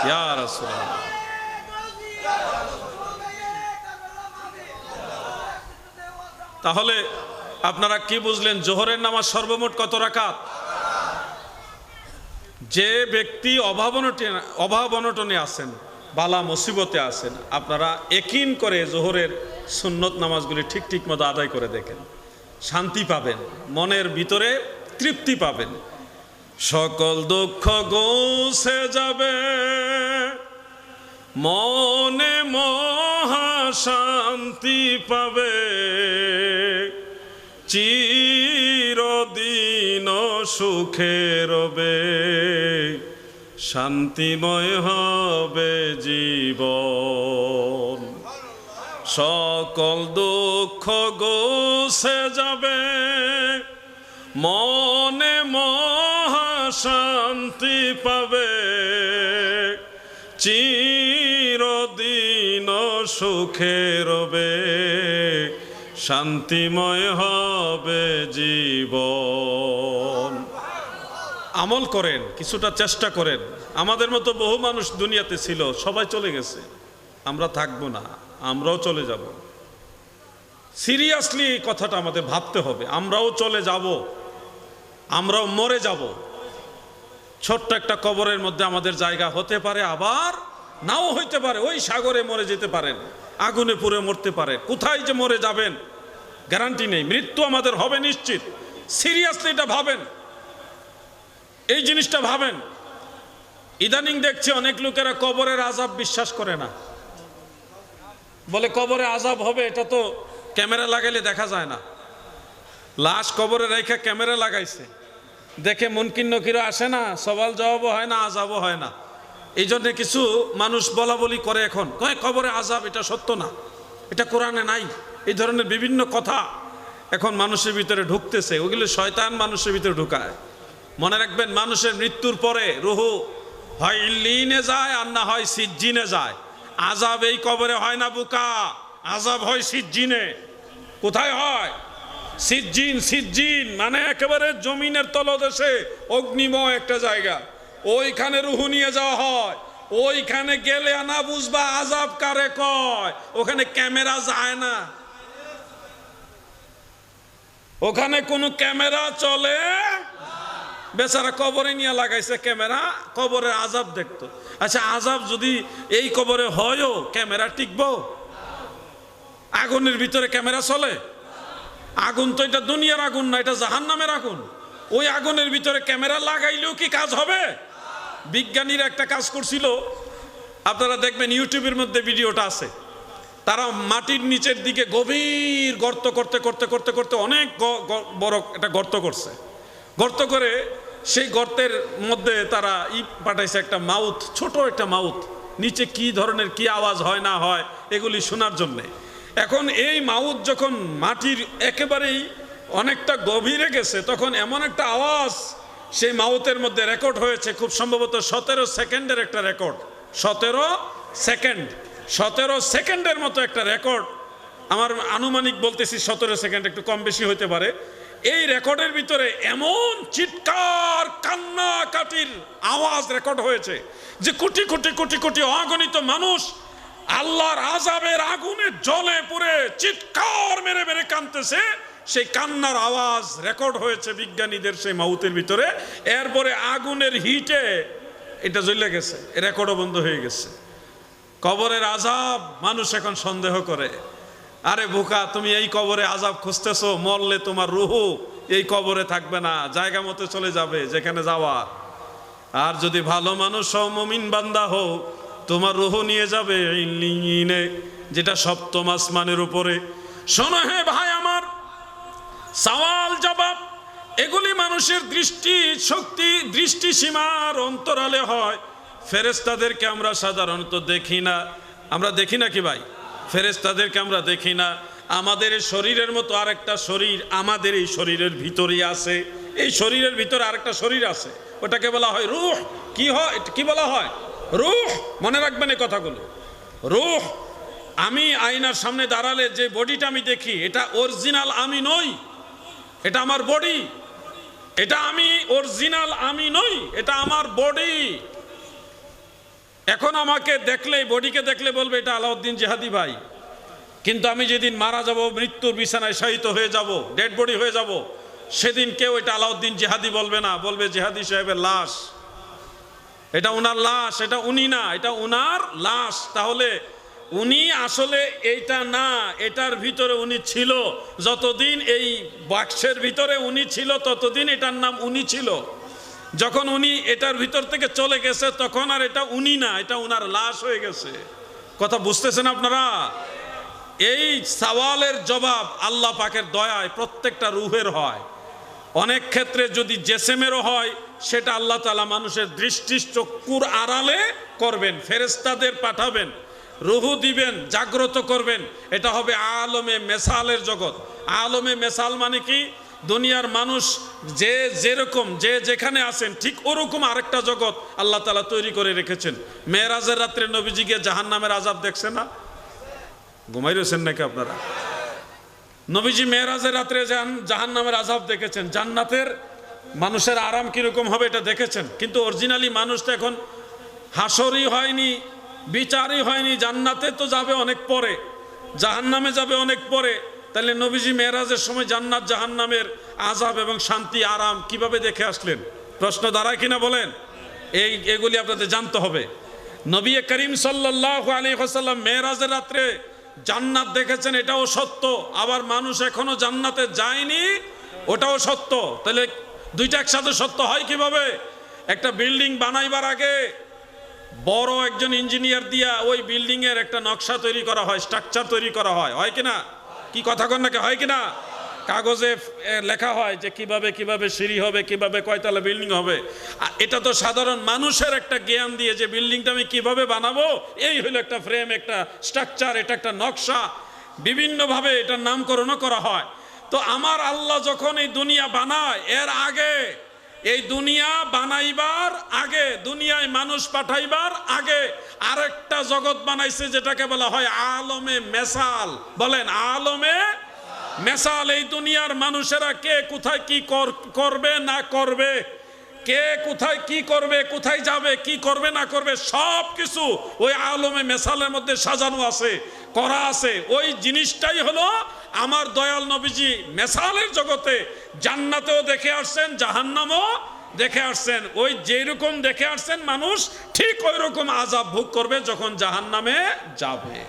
ইয়া রাসূলুল্লাহ, তাহলে আপনারা কি বুঝলেন? জোহরের নামাজ সর্বমোট কত রাকাত? যে ব্যক্তি অভাব অনটনে আছেন, বালা মুসিবতে আছেন, আপনারা ইয়াকিন করে জোহরের সুন্নত নামাজগুলি ঠিক মতো আদায় করে দেখেন, শান্তি পাবেন, মনের ভিতরে তৃপ্তি পাবেন, সকল দুঃখ মুছে যাবে, মনে মহা শান্তি পাবে, চিরদিন সুখে রবে, শান্তিময় হবে জীবন, সকল দুঃখ মুছে যাবে, মনে মহা শান্তি পাবে, চিরদিন সুখে রবে, শান্তিময় হবে জীবন। আমল করেন, কিছুটা চেষ্টা করেন। আমাদের মতো বহু মানুষ দুনিয়াতে ছিল, সবাই চলে গেছে, আমরা থাকবো না, আমরাও চলে যাব। সিরিয়াসলি এই কথাটা আমাদের ভাবতে হবে। আমরাও চলে যাব, আমরাও মরে যাব। ছোট্ট একটা কবরের মধ্যে আমাদের জায়গা হতে পারে, আবার নাও হইতে পারে। ওই সাগরে মরে যেতে পারেন, আগুনে পুড়ে মরতে পারে, কোথায় যে মরে যাবেন গ্যারান্টি নেই। মৃত্যু আমাদের হবে নিশ্চিত। সিরিয়াসলি এটা ভাবেন, এই জিনিসটা ভাবেন। ইদানিং দেখছি অনেক লোকেরা কবরের আযাব বিশ্বাস করে না। বলে কবরে আযাব হবে, এটা তো ক্যামেরা লাগাইলে দেখা যায় না। লাশ কবরে রেখে ক্যামেরা লাগাইছে, দেখে মুনকির নকিরও আসে না, সওয়াল জবাবও হয় না, আযাবও হয় না। এই জন্য কিছু মানুষ বলা বলি করে এখন, কয় কবরে আযাব, এটা সত্য না, এটা কোরআনে নাই। এই ধরনের বিভিন্ন কথা এখন মানুষের ভিতরে ঢুকতেছে, ওগুলো শয়তান মানুষের ভিতরে ঢুকায়। মনে রাখবেন, মানুষের মৃত্যুর পরে রুহু হয় ইল্লিনে যায় আর না হয় সিজ্জিনে যায়। আযাব এই কবরে হয় না বুকা, আযাব হয় সিজ্জিনে। কোথায় হয়? সিজ্জিন। সিজ্জিন মানে একেবারে জমিনের তলদেশে অগ্নিময় একটা জায়গা, ওইখানে রুহু নিয়ে যাওয়া হয়। ওইখানে গেলে না বুঝবা আযাব কারে কয়। ওখানে ক্যামেরা যায় না, ওখানে কোনো ক্যামেরা চলে। বেচারা কবরে নিয়ে লাগাইছে ক্যামেরা, কবরের আযাব দেখতো। আচ্ছা, আযাব যদি এই কবরে হয়ও, ক্যামেরা টিকবো? আগুনের ভিতরে ক্যামেরা চলে? আগুন তো এটা দুনিয়ার আগুন না, এটা জাহান্নামের আগুন। ওই আগুনের ভিতরে ক্যামেরা লাগাইলেও কি কাজ হবে? বিজ্ঞানীরা একটা কাজ করছিল, আপনারা দেখবেন ইউটিউবের মধ্যে ভিডিওটা আছে। তারা মাটির নিচের দিকে গভীর গর্ত করতে করতে করতে করতে অনেক বড় একটা গর্ত করছে। গর্ত করে সেই গর্তের মধ্যে তারা পাঠাইছে একটা মাউথ, ছোট একটা মাউথ, নিচে কি ধরনের কি আওয়াজ হয় না হয় এগুলি শোনার জন্যে। এখন এই মাউথ যখন মাটির একেবারেই অনেকটা গভীরে গেছে, তখন এমন একটা আওয়াজ সেই মাউথের মধ্যে রেকর্ড হয়েছে, খুব সম্ভবত 17 সেকেন্ডের একটা রেকর্ড। 17 সেকেন্ডের মতো একটা রেকর্ড। আমার আনুমানিক বলতেছি 17 সেকেন্ড, একটু কম বেশি হতে পারে। এই রেকর্ডের ভিতরে এমন চিৎকার কান্নাকাটির আওয়াজ রেকর্ড হয়েছে যে কোটি কোটি কোটি কোটি অগণিত মানুষ আল্লাহর আযাবের আগুনে জ্বলে পুড়ে চিৎকার মেরে মেরে কাঁদতেছে। সেই কান্নার আওয়াজ রেকর্ড হয়েছে বিজ্ঞানীদের সেই মাউথের ভিতরে। এরপরে আগুনের হিটে এটা জ্বলে গেছে, রেকর্ডও বন্ধ হয়ে গেছে। কবরের আযাব মানুষ এখন সন্দেহ করে। আরে বোকা, তুমি এই কবরে আযাব খুঁজতেছো, মরলে তোমার রুহু এই কবরে থাকবে না, জায়গা মতো চলে যাবে যেখানে যাওয়া। আর যদি ভালো মানুষ হও, মুমিন বান্দা হও, তোমার রুহু নিয়ে যাবে ইল্লিয়িনে, যেটা সপ্তম আসমানের উপরে। শোনো হে ভাই আমার, সওয়াল জবাব এগুলি মানুষের দৃষ্টি শক্তি, দৃষ্টি সীমার অন্তরালে হয়। ফেরেশতাদেরকে আমরা সাধারণত দেখি না। আমরা দেখি না কি ভাই? ফেরেশতাদেরকে আমরা দেখি না। আমাদের এই শরীরের মতো আরেকটা শরীর আমাদের এই শরীরের ভিতরেই আছে। এই শরীরের ভিতরে আরেকটা শরীর আছে, ওটাকে বলা হয় রূহ। কি হয়, কি বলা হয়? রূহ। মনে রাখবেন এই কথাগুলো। রূহ। আমি আয়নার সামনে দাঁড়ালে যে বডিটা আমি দেখি, এটা অরিজিনাল আমি নই, এটা আমার বডি। এটা আমি অরিজিনাল আমি নই, এটা আমার বডি। এখন আমাকে দেখলে, বডিকে দেখলে বলবে এটা আলাউদ্দিন জিহাদি ভাই। কিন্তু আমি যেদিন মারা যাব, মৃত্যুর বিছানায় শায়িত হয়ে যাব, ডেড বডি হয়ে যাব, সেদিন কেউ এটা আলাউদ্দিন জিহাদি বলবে না, বলবে জিহাদি সাহেবের লাশ। এটা উনার লাশ, এটা উনি না, এটা উনার লাশ। তাহলে উনি আসলে এইটা না, এটার ভিতরে উনি ছিল। যতদিন এই বাক্সের ভিতরে উনি ছিল, ততদিন এটার নাম উনি ছিল। যখন উনি এটার ভিতর থেকে চলে গেছে, তখন আর এটা উনি না, এটা উনার লাশ হয়ে গেছে। কথা বুঝতেছেন আপনারা? এই সওয়ালের জবাব আল্লাহ পাকের দয়ায় প্রত্যেকটা রূহের হয়। অনেক ক্ষেত্রে যদি জেসেমেরও হয়, সেটা আল্লাহ তাআলা মানুষের দৃষ্টি চক্ষুর আড়ালে করবেন, ফেরেশতাদের পাঠাবেন, রুহু দিবেন, জাগ্রত করবেন। এটা হবে আলমে মেসালের জগৎ। আলমে মেসাল মানে কি? দুনিয়ার মানুষ যে যেরকম, যে যেখানে আছেন, ঠিক ওরকম আরেকটা জগৎ আল্লাহ তাআলা তৈরি করে রেখেছেন। মেরাজের রাত্রে নবীজি গিয়ে জাহান্নামের আযাব দেখছেন না? ঘুমাই রয়েছেন নাকি আপনারা? নবীজি মেরাজের রাত্রে জাহান্নামের আযাব দেখেছেন। জান্নাতের মানুষের আরাম কিরকম হবে এটা দেখেছেন। কিন্তু অরিজিনালি মানুষ তো এখন হাসরই হয়নি, বিচারই হয়নি। জান্নাতে তো যাবে অনেক পরে, জাহান্নামে যাবে অনেক পরে। তাহলে নবীজি মেরাজের সময় জান্নাত জাহান্নামের আযাব এবং শান্তি আরাম কিভাবে দেখে আসলেন? প্রশ্ন দাঁড়ায় কিনা বলেন? এগুলি আপনাদের জানতে হবে। নবী করিম সাল্লাল্লাহু আলাইহি ওয়াসাল্লাম মেরাজের রাত্রে জান্নাত দেখেছেন, এটাও সত্য। আবার মানুষ এখনো জান্নাতে যায়নি, ওটাও সত্য। তাহলে দুইটা একসাথে সত্য হয় কিভাবে? একটা বিল্ডিং বানাইবার আগে বড় একজন ইঞ্জিনিয়ার দিয়া ওই বিল্ডিং এর একটা নকশা তৈরি করা হয়, স্ট্রাকচার তৈরি করা হয়, হয় কিনা? কি কথা কন নাকি, হয় কিনা? কাগজে লেখা হয় যে কিভাবে কিভাবে সিঁড়ি হবে, কিভাবে কয়তলা বিল্ডিং হবে। এটা তো সাধারণ মানুষের একটা জ্ঞান দিয়ে যে বিল্ডিংটা আমি কিভাবে বানাবো, এই হলো একটা ফ্রেম, একটা স্ট্রাকচার, এটা একটা নকশা, বিভিন্নভাবে এটার নামকরণও করা হয়। তো আমার আল্লাহ যখন এই দুনিয়া বানায়, এর আগে, এই দুনিয়া বানাইবার আগে, দুনিয়ায় মানুষ পাঠাইবার আগে আরেকটা জগৎ বানাইছে, যেটাকে বলা হয় আলমে মেসাল। বলেন আলমে মেসাল। এই দুনিয়ার মানুষেরা কে কোথায় কি করবে না করবে, কে কোথায় কি করবে, কোথায় যাবে, কি করবে না করবে, সব কিছু ওই আলমে মেসালের মধ্যে সাজানো আছে, করা আছে। ওই জিনিসটাই হলো আমার দয়াল নবীজি মেসালের জগতে জান্নাতেও দেখে আসছেন, জাহান্নামও দেখে আসছেন। ওই যেরকম দেখে আসছেন মানুষ, ঠিক ওই রকম আযাব ভোগ করবে যখন জাহান্নামে যাবে।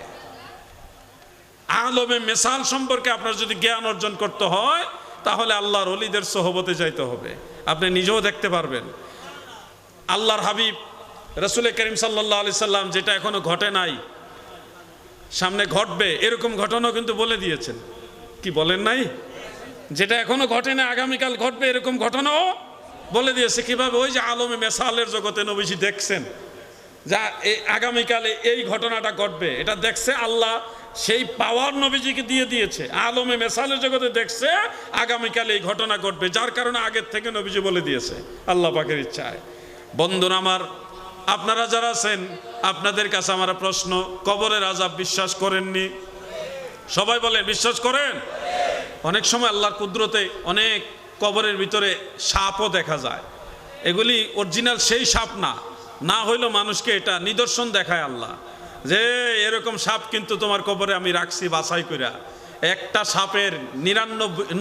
আলমে মেসাল সম্পর্কে আপনার যদি জ্ঞান অর্জন করতে হয়, তাহলে আল্লাহর ওলিদের সোহবতে যাইতে হবে। আপনি নিজেও দেখতে পারবেন। আল্লাহর হাবিব রাসূল করিম সাল্লাল্লাহু আলাইহি সাল্লাম, যেটা এখনো ঘটে নাই, সামনে ঘটবে এরকম ঘটনাও কিন্তু বলে দিয়েছেন। কি বলেন নাই? যেটা এখনো ঘটে না, আগামীকাল ঘটবে এরকম ঘটনাও বলে দিয়েছে। কিভাবে? ওই যে আলমে মেসালের জগতে নবীজি দেখছেন যা আগামীকালে এই ঘটনাটা ঘটবে, এটা দেখছে আল্লাহ, সেই পাওয়ার নবীজিকে দিয়ে দিয়েছে। আলমে মেসালের জগতে দেখছে আগামীকাল এই ঘটনা ঘটবে, যার কারণে আগের থেকে নবীজি বলে দিয়েছে আল্লাহ পাকের ইচ্ছায়। বন্ধুরা আমার, আপনারা যারা আছেন, আপনাদের কাছে আমার প্রশ্ন, কবরের আযাব বিশ্বাস করেননি? সবাই বলেন বিশ্বাস করেন? অনেক সময় আল্লাহর কুদরতে অনেক কবরের ভিতরে সাপও দেখা যায়। এগুলি অরিজিনাল সেই সাপ না, না হইলেও মানুষকে এটা নিদর্শন দেখায় আল্লাহ যে এরকম সাপ কিন্তু তোমার কবরে আমি রাখছি বাছাই কইরা। একটা সাপের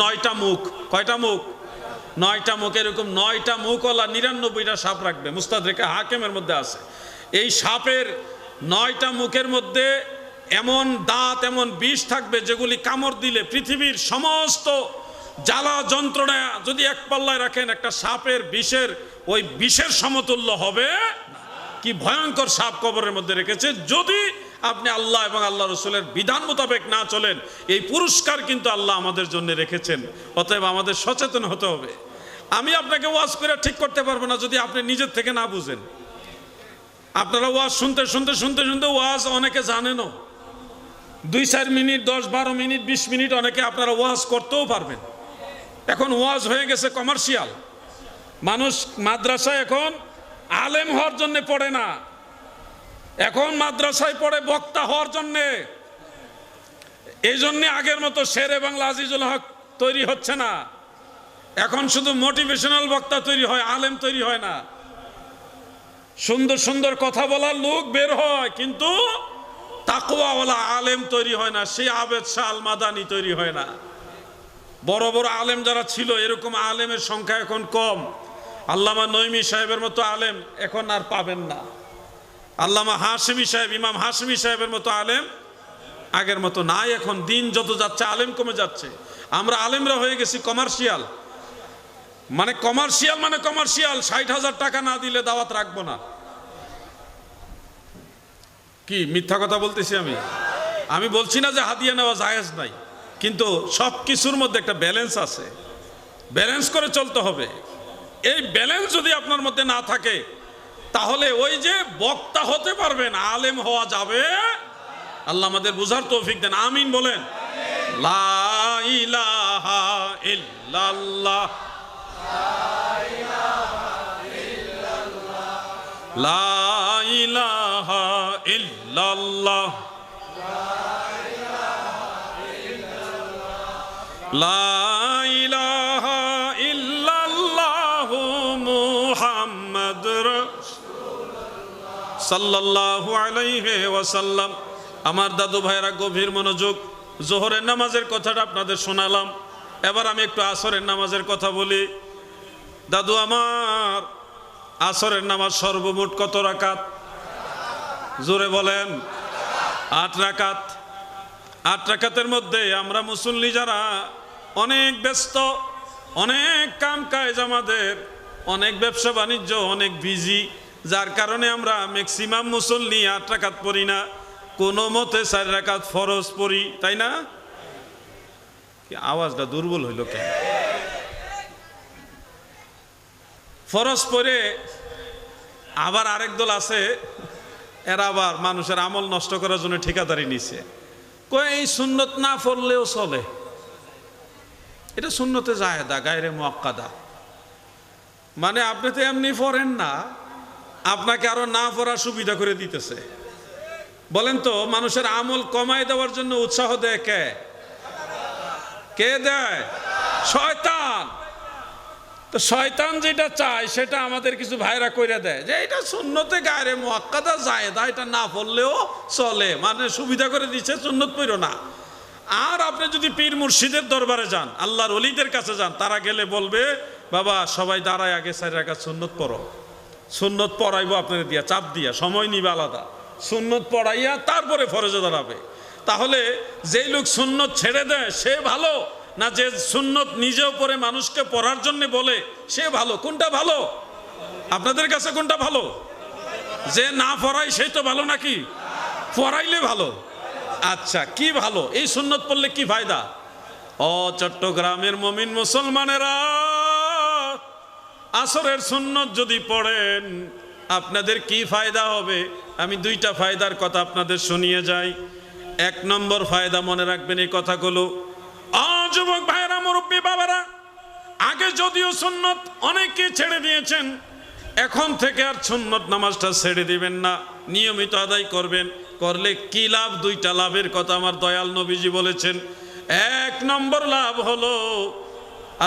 ৯টা মুখ, কয়টা মুখ? 9টা মুখ। এরকম 9টা মুখওয়ালা 99টা সাপ রাখবে, মুস্তাদরিকে হাকিমের মধ্যে আছে। এই সাপের 9টা মুখের মধ্যে এমন দাঁত, এমন বিষ থাকবে যেগুলি কামড় দিলে পৃথিবীর সমস্ত জ্বালা যন্ত্রণা যদি এক পাল্লায় রাখেন, একটা সাপের বিষের ওই বিষের সমতুল্য হবে। কি ভয়ঙ্কর সাপ কবরের মধ্যে রেখেছে, যদি আপনি আল্লাহ এবং আল্লাহ রসুলের বিধান মোতাবেক না চলেন। এই পুরস্কার কিন্তু আল্লাহ আমাদের জন্য রেখেছেন। অতএব আমাদের সচেতন হতে হবে। আমি আপনাকে ওয়াজ করে ঠিক করতে পারবো না যদি আপনি নিজের থেকে না বুঝেন। আপনারা ওয়াজ শুনতে শুনতে শুনতে শুনতে ওয়াজ অনেকে জানেনও, 2-4 মিনিট, 10-12 মিনিট, 20 মিনিট অনেকে আপনারা ওয়াজ করতেও পারবেন। এখন ওয়াজ হয়ে গেছে কমার্শিয়াল। মানুষ মাদ্রাসায় এখন আলেম হওয়ার জন্য পড়ে না, এখন মাদ্রাসায় পড়ে বক্তা হওয়ার জন্যে। এই জন্যে আগের মতো শেরে বাংলা আজিজুল হক তৈরি হচ্ছে না। এখন শুধু মোটিভেশনাল বক্তা তৈরি হয়, আলেম তৈরি হয় না। সুন্দর সুন্দর কথা বলার লোক বের হয়, কিন্তু তাকওয়াওয়ালা আলেম তৈরি হয় না। সেই আবেদ শাহ আল মাদানি তৈরি হয় না। বড় বড় আলেম যারা ছিল, এরকম আলেমের সংখ্যা এখন কম। আল্লামা নঈমী সাহেবের মতো আলেম এখন আর পাবেন না। আল্লামা হাশমি সাহেব, ইমাম হাশমি সাহেবের মতো আলেম আগের মতো নাই। এখন দিন যত যাচ্ছে আলেম কমে যাচ্ছে। আমরা আলেমরা হয়ে গেছি কমার্শিয়াল। মানে কমার্শিয়াল, মানে কমার্শিয়াল। 60,000 টাকা না দিলে দাওয়াত রাখবো না। কি মিথ্যা কথা বলতেছি আমি? আমি বলছি না যে হাদিয়া নেওয়া জায়েজ নাই, কিন্তু সব কিছুর মধ্যে একটা ব্যালেন্স আছে। ব্যালেন্স করে চলতে হবে। এই ব্যালেন্স যদি আপনার মধ্যে না থাকে, তাহলে ওই যে বক্তা হতে পারবেন, আলেম হওয়া যাবে। আল্লাহ আমাদের বুঝার তৌফিক দেন, আমিন বলেন। লা ইলাহা ইল্লাল্লাহ, লা ইলাহা ইল্লাল্লাহ, লা ইলাহা ইল্লাল্লাহু মুহাম্মাদুর রাসূলুল্লাহ সাল্লাল্লাহু আলাইহি ওয়াসাল্লাম। আমার দাদু ভাইরা গভীর মনোযোগ। জোহরের নামাজের কথাটা আপনাদের শোনালাম। এবার আমি একটু আসরের নামাজের কথা বলি। দাদু আমার, আসরের নামাজ সর্বমোট কত রাকাত? জোরে বলেন। 8 রাকাত। 8 রাকাতের মধ্যে আমরা মুসল্লি যারা অনেক ব্যস্ত, অনেক কাম কাজ, আমাদের অনেক ব্যবসা বাণিজ্য, অনেক বিজি, যার কারণে আমরা ম্যাক্সিমাম মুসল্লি 8 রাকাত পড়ি না, কোনো মতে 4 রাকাত ফরজ পড়ি, তাই না? কি আওয়াজটা দুর্বল হইল কেন? ফরজ পড়ে আবার আরেক দল আছে, এরা আবার মানুষের আমল নষ্ট করার জন্য ঠিকাদারি নিছে, কয় এই সুন্নত না পড়লেও চলে, এটা সুন্নতে জায়েদা গায়রে মুআক্কাদা। মানে আপনি তো এমনি পড়েন না, আপনাকে আরো না পড়ার সুবিধা করে দিতেছে। বলেন তো, মানুষের আমল কমায় দেওয়ার জন্য উৎসাহ দেয় কে? কে দেয়? শয়তান। তো শয়তান যেটা চায় সেটা আমাদের কিছু ভাইরা কইরা দেয়, যে এটা সুন্নতে গায়রে মুআক্কাদা জায়েদা, এটা না পড়লেও চলে, মানে সুবিধা করে দিচ্ছে, সুন্নত পড়ো না। আর আপনি যদি পীর মুর্শিদের দরবারে যান, আল্লাহর ওলিদের কাছে যান, তারা গেলে বলবে বাবা সবাই দাঁড়ায় আগে 4 রাকাত সুন্নত পড়ো। সুন্নত পড়াইবো আপনাদের দিয়া, চাপ দিয়া, সময় নিবে আলাদা, সুন্নত পড়াইয়া তারপরে ফরজে দাঁড়াবে। তাহলে যেই লোক সুন্নত ছেড়ে দেয় সে ভালো, না যে সুন্নত নিজেও পড়ে মানুষকে পড়ার জন্য বলে সে ভালো? কোনটা ভালো আপনাদের কাছে? কোনটা ভালো? যে না পড়াই সেই তো ভালো নাকি? পড়াইলে ভালো। আচ্ছা, কি ভালো? এই সুন্নত পড়লে কি ফায়দা? ও চট্টগ্রামের মুমিন মুসলমানেরা, আসরের সুন্নত যদি পড়েন আপনাদের কি ফায়দা হবে? আমি 2টা ফায়দার কথা আপনাদের শুনিয়ে যাই। 1 নম্বর ফায়দা, মনে রাখবেন এই কথাগুলো। যুবক ভাইয়েরা, মুরব্বী বাবারা, আগে যদিও সুন্নত অনেকে ছেড়ে দিয়েছেন, এখন থেকে আর সুন্নত নামাজটা ছেড়ে দিবেন না, নিয়মিত আদায় করবেন। করলে কি লাভ? 2টা লাভের কথা আমার দয়াল নবীজি বলেছেন। 1 নম্বর লাভ হলো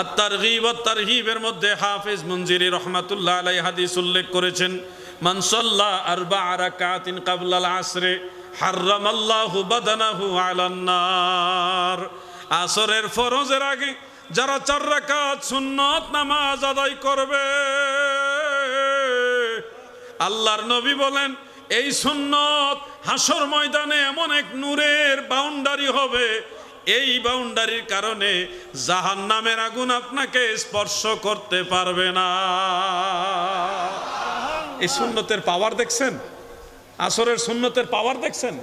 আত-তারগীব ওয়াত তারহীবের মধ্যে হাফেজ মুনজিরি রহমাতুল্লাহ আলাইহি হাদিস উল্লেখ করেছেন, মান সাল্লা 4 রাকাতিন ক্বাবলাল আসরে হারামাল্লাহু বাদানাহু আলান নার। আসরের ফরজের আগে যারা 4 রাকাত সুন্নত নামাজ আদায় করবে, আল্লাহর নবী বলেন এই সুন্নত হাসর ময়দানে এমন এক নূরের বাউন্ডারি হবে, এই বাউন্ডারির কারণে জাহান্নামের আগুন আপনাকে স্পর্শ করতে পারবে না। এই সুন্নতের পাওয়ার দেখছেন? আসরের সুন্নতের পাওয়ার দেখছেন?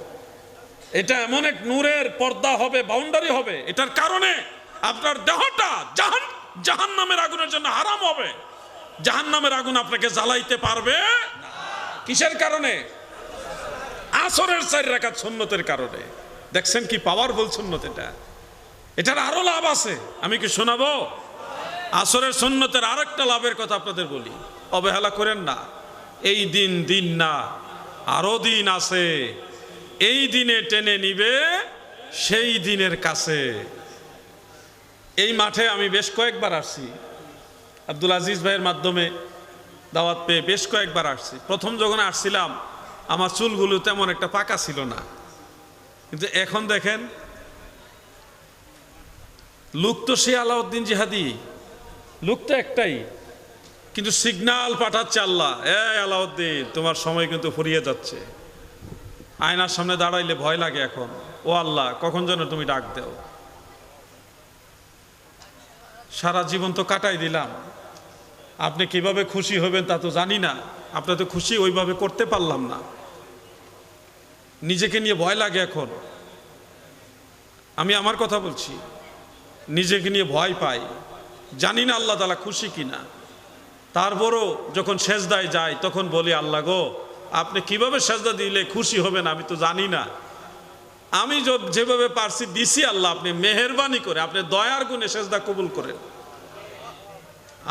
এটা এমন এক নূরের পর্দা হবে, বাউন্ডারি হবে, এটার কারণে আপনার দেহটা জাহান্নামের আগুনের জন্য হারাম হবে। জাহান্নামের আগুন আপনাকে জ্বালাইতে পারবে না। কিসের কারণে? আসরের 4 রাকাত সুন্নতের কারণে। দেখছেন কি পাওয়ারফুল সুন্নত এটা? এটার আরো লাভ আছে, আমি কি শোনাবো? আসরের সুন্নতের আরেকটা লাভের কথা আপনাদের বলি, অবহেলা করেন না। এই দিন না, আরো দিন আছে। এই দিনে টেনে নিবে সেই দিনের কাছে। এই মাঠে আমি বেশ কয়েকবার আসছি, আব্দুল আজিজ ভাইয়ের মাধ্যমে দাওয়াত পেয়ে বেশ কয়েকবার আসছি। প্রথম যখন আসছিলাম আমার চুলগুলো তেমন একটা পাকা ছিল না, কিন্তু এখন দেখেন লোক তো সে আলাউদ্দিন জিহাদি, লোক তো একটাই, কিন্তু সিগন্যাল পাঠাচ্ছে আল্লাহ, আলাউদ্দিন তোমার সময় কিন্তু ফুরিয়ে যাচ্ছে। আয়নার সামনে দাঁড়াইলে ভয় লাগে এখন, ও আল্লাহ কখন যেন তুমি ডাক দাও। সারা জীবন তো কাটাই দিলাম, আপনি কিভাবে খুশি হবেন তা তো জানি না, আপনি তো খুশি ওইভাবে করতে পারলাম না, নিজেকে নিয়ে ভয় লাগে এখন। আমি আমার কথা বলছি, নিজেকে নিয়ে ভয় পাই, জানি না আল্লাহ তাআলা খুশি কিনা। তারপরও যখন সেজদায় যাই তখন বলি, আল্লাহ গো আপনি কিভাবে সেজদা দিলে খুশি হবেন আমি তো জানি না, আমি যেভাবে পারছি দিছি, আল্লাহ আপনি মেহেরবানি করে আপনি দয়ার গুণে সেজদা কবুল করেন।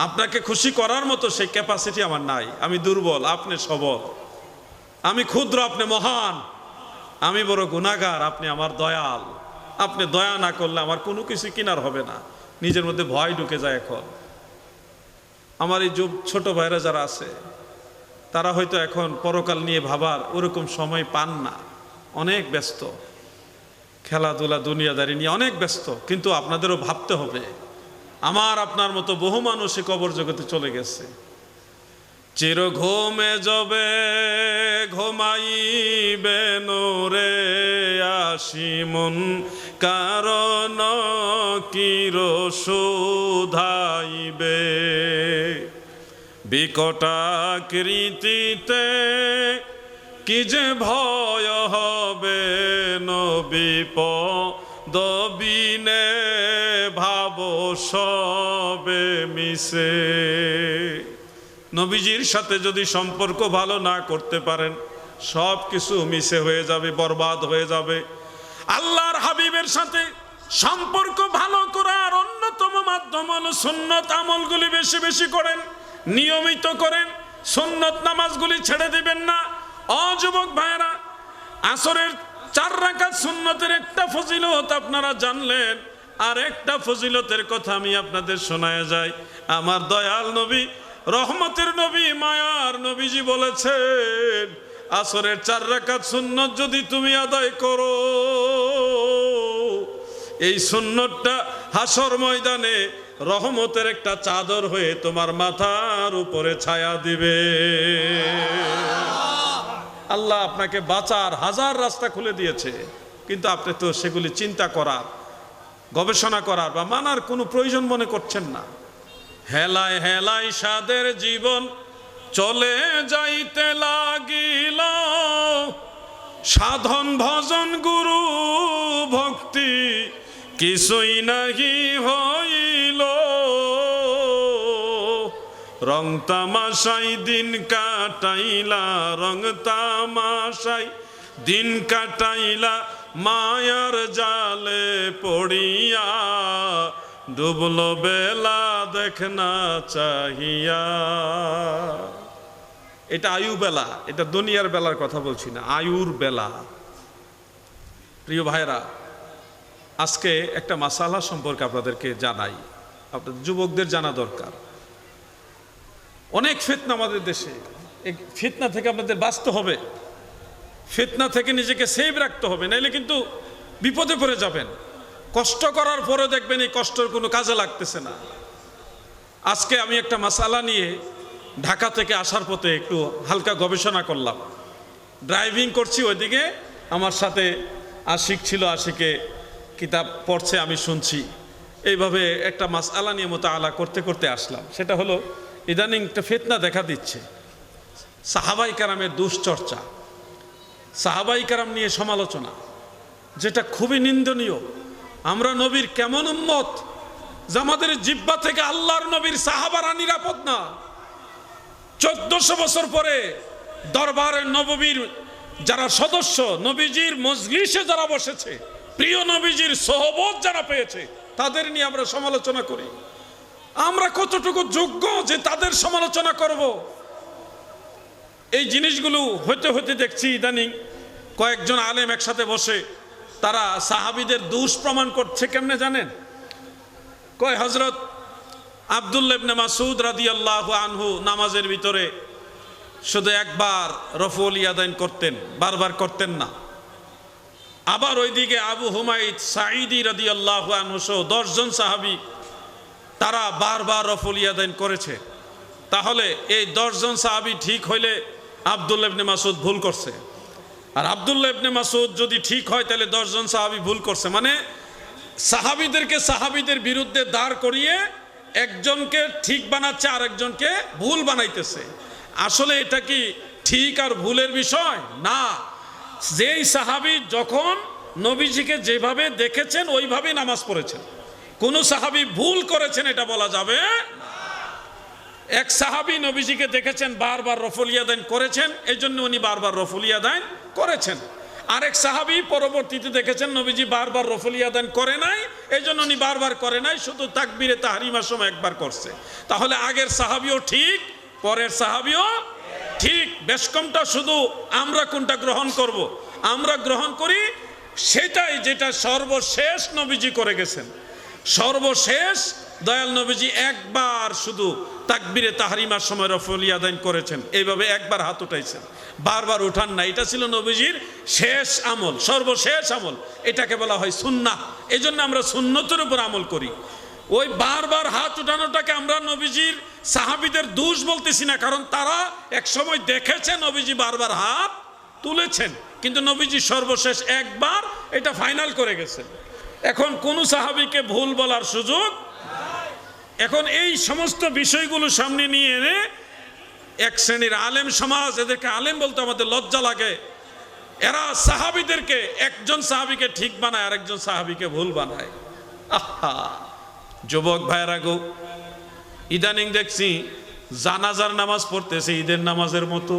আপনাকে খুশি করার মতো সেই ক্যাপাসিটি আমার নাই, আমি দুর্বল, আপনি সবল, আমি ক্ষুদ্র, আপনি মহান, আমি বড় গুনাহগার, আপনি আমার দয়াল। আপনি দয়া না করলে আমার কোনো কিছু কিনার হবে না। নিজের মধ্যে ভয় ঢুকে যায়। এখন আমার এই ছোট ভাইরা যারা আছে তারা হয়তো এখন পরকাল নিয়ে ভাবার ওরকম সময় পান না, অনেক ব্যস্ত, খেলাধুলা দুনিয়াদারি নিয়ে অনেক ব্যস্ত। কিন্তু আপনাদেরও ভাবতে হবে, আমার আপনার মতো বহু মানুষই কবর জগতে চলে গেছে। চির ঘুমে যাবে ঘুমাইবে রে আসি মন, কারণ কির শুধাইবে বিকটাকৃতিতে কি যে ভয় হবে নবী পদবিনে ভাব সবে মিশে। নবীজির সাথে যদি সম্পর্ক ভালো না করতে পারেন সব কিছু মিশে হয়ে যাবে, বরবাদ হয়ে যাবে। আল্লাহর হাবিবের সাথে সম্পর্ক ভালো করার অন্যতম মাধ্যম হলো সুন্নত আমলগুলি বেশি বেশি করেন, নিয়মিত করেন, সুন্নত নামাজগুলি ছেড়ে দিবেন না। যুবক ভাইয়েরা, আসরের 4 রাকাত সুন্নতের একটা ফজিলত আপনারা জানলেন, আর একটা ফজিলতের কথা আমি আপনাদের শোনায় যাই। আমার দয়াল নবী, রহমতের নবী, মায়ার নবীজি বলেছেন, আসরের 4 রাকাত সুন্নত যদি তুমি আদায় করো, এই সুন্নতটা হাসর ময়দানে রহমতের একটা চাদর হয়ে তোমার মাথার উপরে ছায়া দিবে। আল্লাহ আপনাকে বাঁচার হাজার রাস্তা খুলে দিয়েছে, কিন্তু আপনি তো সেগুলি চিন্তা করার, গবেষণা করার বা মানার কোনো প্রয়োজন মনে করছেন না। হেলায় হেলায় সাদের জীবন চলে যাইতে লাগিল, সাধন ভজন গুরু ভক্তি কিছুই নাহি হইল, রং তামাশাই দিন কাটাইলা, রং তামাশাই দিন কাটাইলা, মায়ার জালে পড়িয়া, ডুবলো বেলা দেখনা চাহিয়া। এটা আয়ু বেলা, এটা দুনিয়ার বেলার কথা বলছি না, আয়ুর বেলা। প্রিয় ভাইরা, আজকে একটা মাসালা সম্পর্কে আপনাদেরকে জানাই, আপনাদের যুবকদের জানা দরকার। অনেক ফিতনা আমাদের দেশে, এই ফিতনা থেকে আপনাদের বাঁচতে হবে, ফিতনা থেকে নিজেকে সেভ রাখতে হবে, নাইলে কিন্তু বিপদে পড়ে যাবেন। কষ্ট করার পরে দেখবেন এই কষ্টের কোনো কাজে লাগতেছে না। আজকে আমি একটা মাসালা নিয়ে ঢাকা থেকে আসার পথে একটু হালকা গবেষণা করলাম, ড্রাইভিং করছি, ওইদিকে আমার সাথে আশিক ছিল, আশিকে কিতাব পড়ছে, আমি শুনছি। এইভাবে একটা মাসআলা নিয়ে মুতাআলা করতে করতে আসলাম। সেটা হলো, ইদানিং একটা ফিতনা দেখা দিচ্ছে, সাহাবাই কেরামের দুশ্চর্চা, সাহাবাই কেরাম নিয়ে সমালোচনা, যেটা খুবই নিন্দনীয়। আমরা নবীর কেমন উম্মত যে আমাদের জিহ্বা থেকে আল্লাহর নবীর সাহাবারা নিরাপদ না। 1400 বছর পরে দরবারের নববীর যারা সদস্য, নবীজির মজলিসে যারা বসেছে, প্রিয় নবীজির সোহবত যারা পেয়েছে, তাদের নিয়ে আমরা সমালোচনা করি। আমরা কতটুকু যোগ্য যে তাদের সমালোচনা করব? এই জিনিসগুলো হতে হতে দেখছি ইদানিং কয়েকজন আলেম একসাথে বসে তারা সাহাবীদের দোষ প্রমাণ করছে। কেমনে জানেন? কয় হযরত আব্দুল্লাহ ইবনে মাসউদ রাদিয়াল্লাহু আনহু নামাজের ভিতরে শুধু একবার রফুল ইয়াদাইন করতেন, বারবার করতেন না। আবার ওইদিকে আবু হুমাইদ সাঈদী রাদিয়াল্লাহু আনহু সহ 10 জন সাহাবী তারা বারবার রফুল ইয়াদাইন করেছে। তাহলে এই 10 জন সাহাবী ঠিক হইলে আব্দুল্লাহ ইবনে মাসউদ ভুল করছে, আর আব্দুল্লাহ ইবনে মাসউদ যদি ঠিক হয় তাহলে 10 জন সাহাবী ভুল করছে। মানে সাহাবীদেরকে সাহাবীদের বিরুদ্ধে দাঁড় করিয়ে একজনকে ঠিক বানাচ্ছে আর একজনকে ভুল বানাইতেছে। আসলে এটা কি ঠিক আর ভুলের বিষয় না। যেই সাহাবী যখন নবীজিকে যেভাবে দেখেছেন ওইভাবেই নামাজ পড়েছেন, কোন সাহাবী ভুল করেছেন এটা বলা যাবে। এক সাহাবী নবীজিকে দেখেছেন বারবার রফুল ইয়াদাইন করেছেন, এই জন্য উনি বারবার রফুল ইয়াদাইন করেছেন। আরেক সাহাবী পরবর্তীতে দেখেছেন নবীজি বারবার রফুল ইয়াদাইন করে নাই, এই জন্য উনি বারবার করে নাই, শুধু তাকবীরে তাহরিমার সময় একবার করছে। তাহলে আগের সাহাবীও ঠিক, পরের সাহাবীও ঠিক। বেশ কমটা শুধু আমরা কোনটা গ্রহণ করব? আমরা গ্রহণ করি সেটাই যেটা সর্বশেষ নবীজি করে গেছেন। সর্বশেষ দয়াল নবীজি একবার শুধু তাকবীরে তাহরিমার সময় রফুল ইয়াদাইন করেছেন, এইভাবে একবার হাত উঠাইছেন, বারবার উঠান না। এটা ছিল নবীজির শেষ আমল, সর্বশেষ আমল। এটাকে বলা হয় সুন্নাহ। এই জন্য আমরা সুন্নতের উপর আমল করি। ওই বারবার হাত উঠানোটাকে আমরা নবীজির সাহাবীদের দোষ বলতেছি না, কারণ তারা এক সময় দেখেছে নবীজি বারবার হাত তুলেছেন, কিন্তু নবীজি সর্বশেষ একবার এটা ফাইনাল করে গেছেন। এখন কোন সাহাবীকে ভুল বলার সুযোগ। এখন এই সমস্ত বিষয়গুলো সামনে নিয়ে এনে এক শ্রেণীর আলেম সমাজ, এদেরকে আলেম বলতে আমাদের লজ্জা লাগে, এরা সাহাবীদেরকে, একজন সাহাবীকে ঠিক বানায় আর একজন সাহাবীকে ভুল বানায়। আহা, যুবক ভাইয়েরা গো, ইদানিং দেখছি জানাজার নামাজ পড়তেছে ঈদের নামাজের মতো।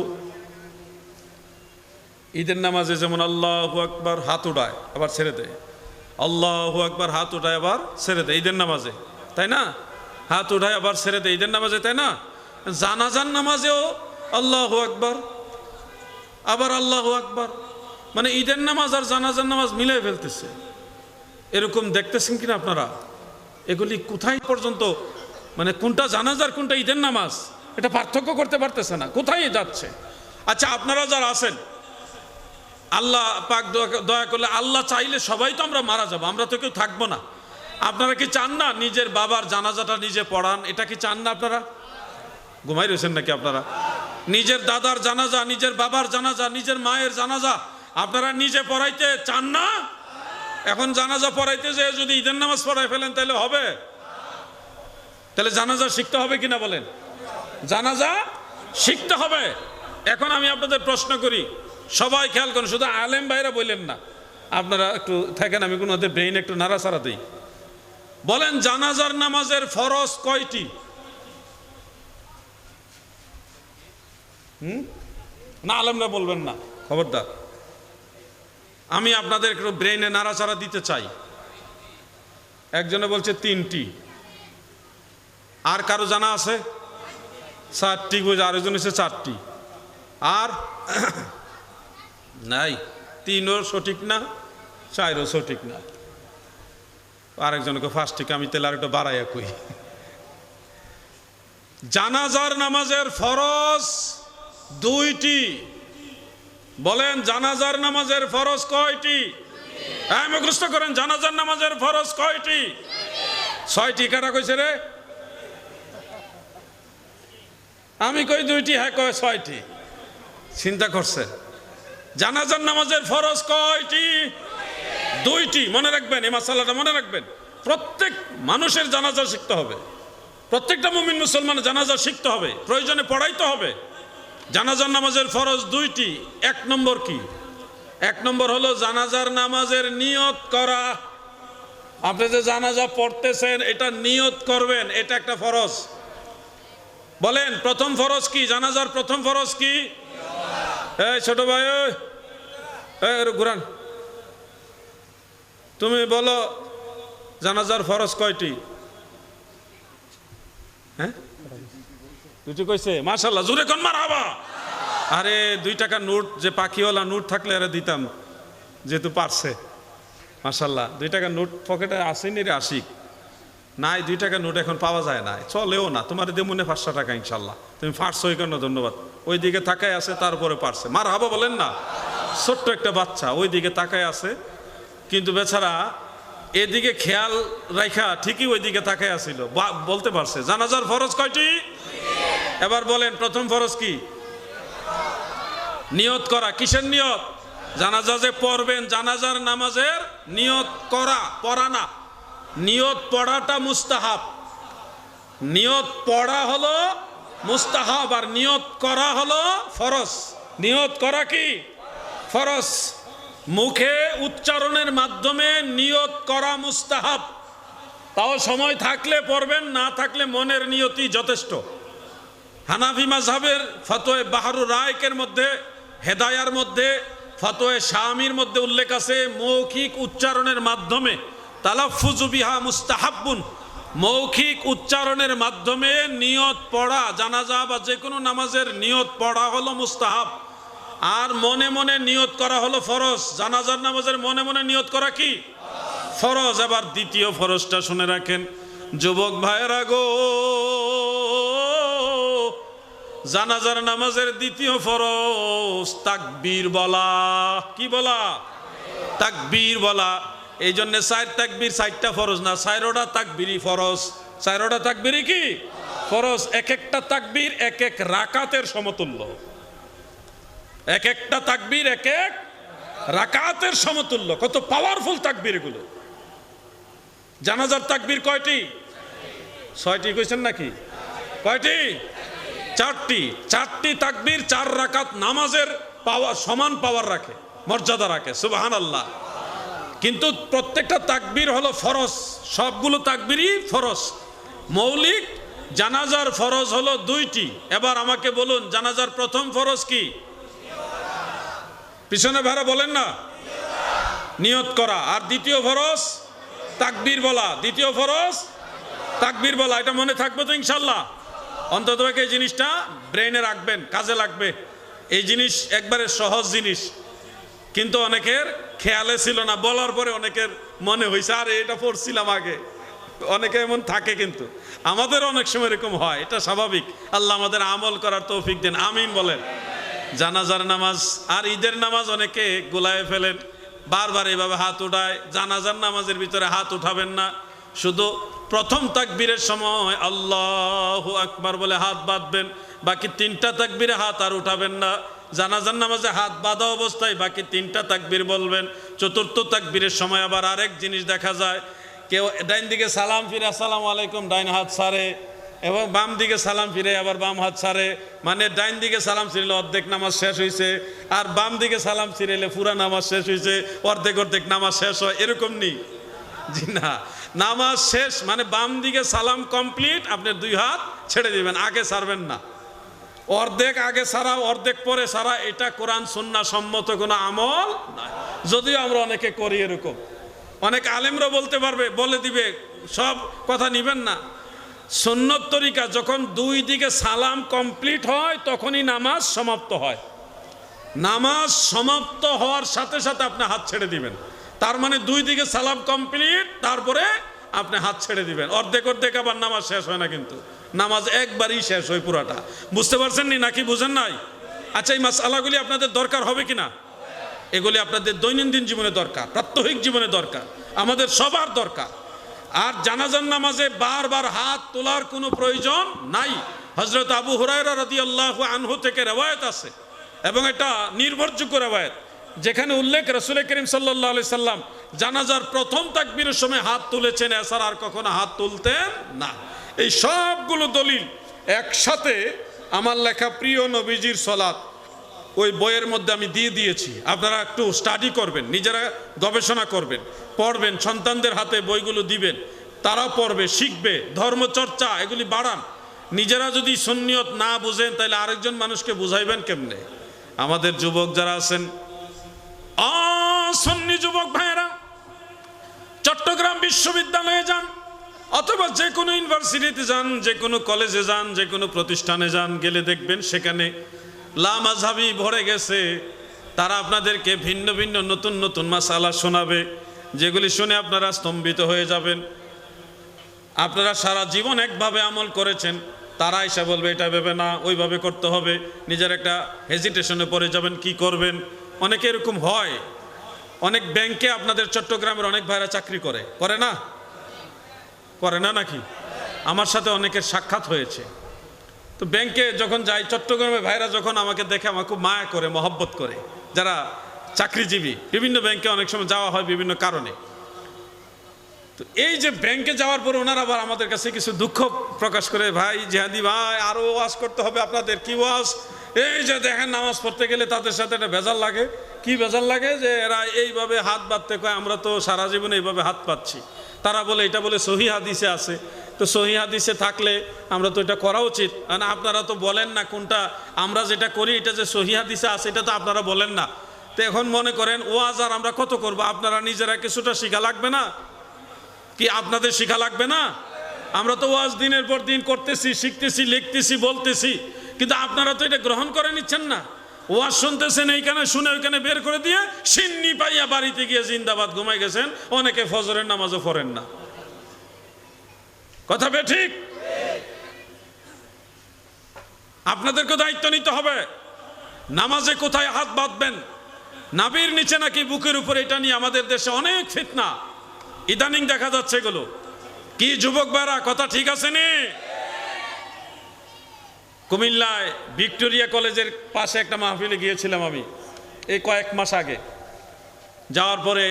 ঈদের নামাজে যেমন আল্লাহু আকবার হাত উঠায় আবার ছেড়ে দেয়, আল্লাহু আকবার হাত উঠায় আবার ছেড়ে দেয় ঈদের নামাজে, তাই না? হাত উঠায় আবার ছেড়ে দেয় ঈদের নামাজে, তাই না? জানাজার নামাজেও আল্লাহু আকবার আবার আল্লাহু আকবার, মানে ঈদের নামাজ আর জানাজার নামাজ মিলে ফেলতেছে। এরকম দেখতেছেন কিনা আপনারা? এগুলি কোথায় পর্যন্ত, মানে কোনটা জানাজার কোনটা ঈদের নামাজ এটা পার্থক্য করতে পারতেছে না, কোথায় যাচ্ছে? আচ্ছা, আপনারা যারা আছেন, আল্লাহ পাক দয়া করলে, আল্লাহ চাইলে সবাই তো আমরা মারা যাবো, আমরা তো কেউ থাকবো না। আপনারা কি চান না নিজের বাবার জানাজাটা নিজে পড়ান? এটা কি চান না আপনারা? ঘুমাই রয়েছেন নাকি আপনারা? নিজের দাদার জানাজা, নিজের বাবার জানাজা, নিজের মায়ের জানাজা আপনারা নিজে পড়াইতে চান না? এখন জানাজা পড়াইতে যে যদি ঈদের নামাজ পড়াই ফেলেন তাহলে হবে? তাহলে জানাজা শিখতে হবে কিনা বলেন? জানাজা শিখতে হবে। এখন আমি আপনাদের প্রশ্ন করি, সবাই খেয়াল করেন, শুধু আলেম ভাইরা বললেন না, আপনারা একটু থাকেন, আমি কোনো ব্রেইন একটু নাড়াচাড়া দিই। বলেন, জানাজার নামাজের ফরজ কয়টি? না, আলেমরা বলবেন না, খবরদার। আমি আপনাদের একটু ব্রেইনে নাড়াচাড়া দিতে চাই। একজনে বলছে 3টি, আর কারো জানা আছে 4টি, আরেকজন হচ্ছে 4টি, আর নাই 3ও সঠিক না, 4ও সঠিক না, আরেকজনকে 5টি। আমি তাহলে আর একটা বাড়াইয়া কই। জানাজার নামাজের ফরজ 2টি। বলেন, জানাজার নামাজের ফরজ কয়টি? হ্যাঁ, মুখস্থ করেন, জানাজার নামাজের ফরজ কয়টি? 6টি। কারা কইছে রে? আমি কই 2টি, হ্যাঁ কয় 6টি। চিন্তা করছে, জানাজার নামাজের ফরজ কয়টি? 2টি। মনে রাখবেন, এই মাসালাটা মনে রাখবেন। প্রত্যেক মানুষের জানাজা শিখতে হবে, প্রত্যেকটা মুমিন মুসলমান জানাজা শিখতে হবে, প্রয়োজনে পড়াইতে হবে। জানাজার নামাজের ফরজ 2টি। 1 নম্বর কি? 1 নম্বর হলো জানাজার নামাজের নিয়ত করা। আপনি যে জানাজা পড়তেছেন এটা নিয়ত করবেন, এটা একটা ফরজ। বলেন, প্রথম ফরজ কি? জানাজার প্রথম ফরজ কি? এই ছোট ভাই, ঘুরান, তুমি বলো জানাজার ফরজ কয়টি? হ্যাঁ, 2টি কইছে। মাশাআল্লাহ, জোরে কোন মারহাবা। আরে 2 টাকার নোট, যে পাখিওয়ালা নোট থাকলে এরা দিতাম, যেহেতু পারছে। মাশাআল্লাহ, 2 টাকার নোট পকেটে আসেনি রে আশিক? নাই, 2 টাকার নোট এখন পাওয়া যায় না, চলেও না। তোমার দেমনে 500 টাকা ইনশাল্লাহ। তুমি পারছো এই কারণে ধন্যবাদ। ওই দিকে তাকায় আছে, তারপরে পারছে। মারহাবা বলেন না। ছোট্ট একটা বাচ্চা ওই দিকে তাকায় আছে, কিন্তু বেচারা এদিকে খেয়াল রাখা ঠিকই ওই দিকে তাকায় আছিল, বলতে পারছে। জানাজার ফরজ কয়টি? এবার বলেন, প্রথম ফরজ কি? নিয়ত করা। কিসের নিয়ত? জানাজা যে পড়বেন, জানাজার নামাজের নিয়ত করা, পড়া না। নিয়ত পড়াটা মুস্তাহাব। নিয়ত পড়া হলো মুস্তাহাব, আর নিয়ত করা হলো ফরজ। নিয়ত করা কি? ফরজ। মুখে উচ্চারণের মাধ্যমে নিয়ত করা মুস্তাহাব। তাও সময় থাকলে পড়বেন, না থাকলে মনের নিয়তি যথেষ্ট। হানাফি মাযহাবের ফতোয়া বাহরুর রায়কের মধ্যে, হেদায়ার মধ্যে, ফতোয়া শামির মধ্যে উল্লেখ আছে, মৌখিক উচ্চারণের মাধ্যমে তালাফফুযু বিহা মুস্তাহাব্বুন, মৌখিক উচ্চারণের মাধ্যমে নিয়ত পড়া, জানাজা বা যে কোনো নামাজের নিয়ত পড়া হলো মুস্তাহাব, আর মনে মনে নিয়ত করা হলো ফরজ। জানাজার নামাজের মনে মনে নিয়ত করা কি? ফরজ। এবার দ্বিতীয় ফরজটা শুনে রাখেন যুবক ভাইয়েরা গো, জানাজার নামাজের দ্বিতীয় ফরজ তাকবীর বলা। কি বলা? তাকবীর বলা। এই জন্য 4 তাকবীর, 4টা ফরজ না, 4টা তাকবীরই ফরজ। 4টা তাকবীরই কি? ফরজ। এক একটা তাকবীর এক এক রাকাতের সমতুল্য। এক একটা তাকবীর এক এক রাকাতের সমতুল্য। কত পাওয়ারফুল তাকবীর এগুলো। জানাজার তাকবীর কয়টি? 6টি কইছেন নাকি? কয়টি? চারটি তাকবীর 4 রাকাত নামাজের পাওয়ার সমান পাওয়ার রাখে, মর্যাদা রাখে। সুবহানাল্লাহ। কিন্তু প্রত্যেকটা তাকবীর হলো ফরজ, সবগুলো তাকবীরই ফরজ। মৌলিক জানাজার ফরজ হলো 2টি। এবার আমাকে বলুন, জানাজার প্রথম ফরজ কি? পিছনে ভাড়া বলেন না, নিয়ত করা। আর দ্বিতীয় ফরজ তাকবীর বলা। দ্বিতীয় ফরজ তাকবীর বলা। এটা মনে থাকবে তো ইনশাল্লাহ? অন্তত এই জিনিসটা ব্রেইনে রাখবেন, কাজে লাগবে। এই জিনিস একবারে সহজ জিনিস, কিন্তু অনেকের খেয়ালে ছিল না। বলার পরে অনেকের মনে হয়েছে আরে এটা পড়ছিলাম আগে। অনেকে এমন থাকে, কিন্তু আমাদের অনেক সময় এরকম হয়, এটা স্বাভাবিক। আল্লাহ আমাদের আমল করার তৌফিক দেন, আমিন বলেন। জানাজার নামাজ আর ঈদের নামাজ অনেকে গোলায় ফেলেন, বারবার এইভাবে হাত উঠায়। জানাজার নামাজের ভিতরে হাত উঠাবেন না, শুধু প্রথম তাকবীরের সময় আল্লাহু আকবার বলে হাত বাঁধবেন। বাকি 3টা তাকবীরে হাত আর উঠাবেন না। জানাজার নামাজে হাত বাঁধা অবস্থায় বাকি 3টা তাকবীর বলবেন। চতুর্থ তাকবীরের সময় আবার আরেক জিনিস দেখা যায়, কেউ ডাইন দিকে সালাম ফিরে আসসালামু আলাইকুম ডাইন হাত ছাড়ে, এবং বাম দিকে সালাম ফিরে আবার বাম হাত ছাড়ে। মানে ডাইন দিকে সালাম ফিরলে অর্ধেক নামাজ শেষ হয়েছে, আর বাম দিকে সালাম ফিরেলে পুরা নামাজ শেষ হয়েছে, অর্ধেক নামাজ শেষ হয়, এরকম নেই। জি না, নামাজ শেষ মানে বাম দিকে সালাম কমপ্লিট, আপনি 2 হাত ছেড়ে দিবেন, আগে ছাড়বেন না। অর্ধেক আগে ছাড়া অর্ধেক পরে ছাড়া এটা কোরআন সুন্নাহ সম্মত কোনো আমল নয়। যদিও আমরা অনেকে করি এরকম, অনেক আলেমরা বলতে পারবে, বলে দিবে, সব কথা নিবেন না। সুন্নত তরিকা যখন 2 দিকে সালাম কমপ্লিট হয় তখনই নামাজ সমাপ্ত হয়। নামাজ সমাপ্ত হওয়ার সাথে সাথে আপনি হাত ছেড়ে দিবেন। তার মানে 2 দিকে সালাম কমপ্লিট, তারপরে আপনি হাত ছেড়ে দিবেন। অর্ধেক আবার নামাজ শেষ হয় না, কিন্তু নামাজ একবারই শেষ হয় পুরাটা। বুঝতে পারছেন নি নাকি বুঝেন নাই? আচ্ছা, এই মাসআলাগুলি আপনাদের দরকার হবে কিনা? এগুলি আপনাদের দৈনন্দিন জীবনে দরকার, প্রাত্যহিক জীবনে দরকার, আমাদের সবার দরকার। আর জানাজার নামাজে বারবার হাত তোলার কোনো প্রয়োজন নাই। হযরত আবু হুরায়রা রাদিয়াল্লাহু আনহু থেকে রওয়ায়াত আছে, এবং এটা নির্ভরযোগ্য রওয়ায়াত, যেখানে উল্লেখ রাসূল করিম সাল্লাল্লাহু আলাইহি সাল্লাম জানাজার প্রথম তাকবীরের সময় হাত তুলেছেন, এছাড়া আর কখনো হাত তুলতেন না। এই সবগুলো দলিল একসাথে আমার লেখা প্রিয় নবীজির সালাত ওই বইয়ের মধ্যে আমি দিয়ে দিয়েছি। আপনারা একটু স্টাডি করবেন, নিজেরা গবেষণা করবেন, পড়বেন, সন্তানদের হাতে বইগুলো দিবেন, তারা পড়বে, শিখবে, ধর্মচর্চা এগুলি বাড়ান। নিজেরা যদি সুন্নিয়ত না বুঝেন তাহলে আরেকজন মানুষকে বুঝাইবেন কেমনে? আমাদের যুবক যারা আছেন, সুন্নি যুবক ভাইয়েরা, চট্টগ্রাম বিশ্ববিদ্যালয়ে যান অথবা যে কোনো ইউনিভার্সিটিতে যান, যে কোনো কলেজে যান, যে কোনো প্রতিষ্ঠানে যান, গেলে দেখবেন সেখানে লামাযহাবি ভরে গেছে। তারা আপনাদেরকে ভিন্ন ভিন্ন নতুন নতুন মাসালা শোনাবে, যেগুলি শুনে আপনারা স্তম্ভিত হয়ে যাবেন। আপনারা সারা জীবন একভাবে আমল করেছেন, তারা এসে বলবে এটা ভেবে না, ওইভাবে করতে হবে। নিজের একটা হেজিটেশনে পড়ে যাবেন, কি করবেন। অনেকে এরকম হয়। অনেক ব্যাংকে আপনাদের চট্টগ্রামের অনেক ভাইরা চাকরি করে না? করে না নাকি? আমার সাথে অনেকের সাক্ষাৎ হয়েছে। তো ব্যাংকে যখন যাই, চট্টগ্রামের ভাইরা যখন আমাকে দেখে আমার খুব মায়া করে, মহব্বত করে, যারা চাকরিজীবী। বিভিন্ন ব্যাংকে অনেক সময় যাওয়া হয় বিভিন্ন কারণে। তো এই যে ব্যাংকে যাওয়ার পর ওনারা আবার আমাদের কাছে কিছু দুঃখ প্রকাশ করে, ভাই জিহাদি ভাই, আরও ওয়াজ করতে হবে আপনাদের। কি ওয়াজ? এই যে দেখেন নামাজ পড়তে গেলে তাদের সাথে একটা ভেজাল লাগে। কি ভেজাল লাগে? যে এরা এইভাবে হাত বাঁধতে কয়, আমরা তো সারা জীবনে এইভাবে হাত পাচ্ছি। তারা বলে এটা বলে সহিহ হাদিসে আছে। তো সহিহ হাদিসে থাকলে আমরা তো এটা করা উচিত। মানে আপনারা তো বলেন না কোনটা, আমরা যেটা করি এটা যে সহিহ হাদিসে আছে এটা তো আপনারা বলেন না। তো এখন মনে করেন ওয়াজ আর আমরা কত করব? আপনারা নিজেরা কিছুটা শিখা লাগবে না কি? আপনাদের শিখা লাগবে না? আমরা তো ওয়াজ দিনের পর দিন করতেছি, শিখতেছি, লিখতেছি, বলতেছি, কিন্তু আপনারা তো এটা গ্রহণ করে নিচ্ছেন না। ওয়াজ শুনতেছেন, এইখানে শুনে ওইখানে বের করে দিয়ে সিন্নি পাইয়া বাড়িতে গিয়ে জিন্দাবাদ ঘুমাই গেছেন। অনেকে ফজরের নামাজও পড়েন না। কথা বে ঠিক? আপনাদেরকে দায়িত্ব নিতে হবে। নামাজে কোথায় হাত বাঁধবেন, নাভির নিচে নাকি বুকের উপরে, এটা নিয়ে আমাদের দেশে অনেক ফিতনা ইদানিং দেখা যাচ্ছে। এগুলো কি যুবক ভাইরা, কথা ঠিক আছে নি? কুমিল্লায় ভিক্টোরিয়া কলেজের পাশে একটা মাহফিলে গিয়েছিলাম আমি এই কয়েক মাস আগে। যাওয়ার পরে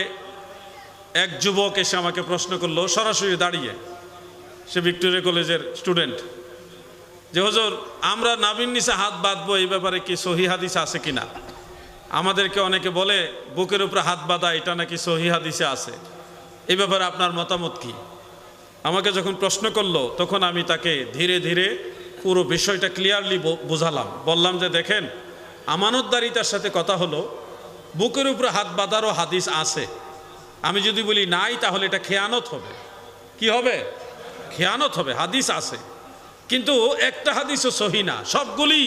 এক যুবক এসে আমাকে প্রশ্ন করলো, সরাসরি দাঁড়িয়ে, সে ভিক্টোরিয়া কলেজের স্টুডেন্ট। যে হুজুর আমরা নাভির নিচে হাত বাঁধবো, এই ব্যাপারে কি সহি হাদিস আছে কিনা। আমাদেরকে অনেকে বলে বুকের উপরে হাত বাঁধা এটা নাকি সহি হাদিসে আছে, এই ব্যাপারে আপনার মতামত কি। আমাকে যখন প্রশ্ন করলো তখন আমি তাকে ধীরে ধীরে পুরো বিষয়টা ক্লিয়ারলি বোঝালাম। বললাম যে দেখেন, আমানতদারিতার সাথে কথা হলো বুকের উপরে হাত বাঁধারও হাদিস আছে। আমি যদি বলি নাই তাহলে এটা খেয়ানত হবে। কি হবে? খেয়ানত হবে। হাদিস আছে, কিন্তু একটা হাদিসও সহি না, সবগুলি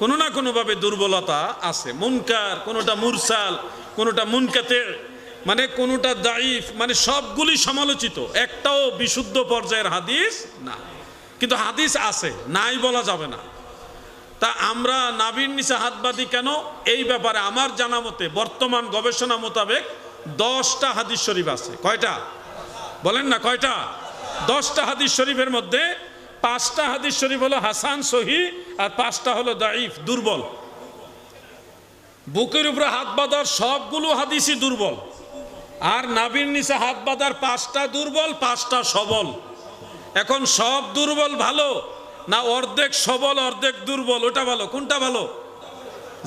কোনো না কোনোভাবে দুর্বলতা আছে। মুনকার, কোনোটা মুরসাল, কোনোটা মুনকাতের, মানে কোনোটা দাইফ, মানে সবগুলি সমালোচিত, একটাও বিশুদ্ধ পর্যায়ের হাদিস না। কিন্তু হাদিস আছে, নাই বলা যাবে না। তা আমরা নাভির নিচে হাত বাঁধি কেন? এই ব্যাপারে আমার জানা মতে বর্তমান গবেষণা মোতাবেক 10টা হাদিস শরীফ আছে। কয়টা বলেন না? কয়টা? 10টা হাদিস শরীফের মধ্যে 5টা হাদিস শরীফ হলো হাসান সহি, আর 5টা হলো দাইফ, দুর্বল। বুকের উপরে হাত বাঁধার সবগুলো হাদিসই দুর্বল, আর নাভির নিচে হাত বাঁধার 5টা দুর্বল, 5টা সবল। এখন সব দুর্বল ভালো না অর্ধেক সবল অর্ধেক দুর্বল, ওটা ভালো? কোনটা ভালো?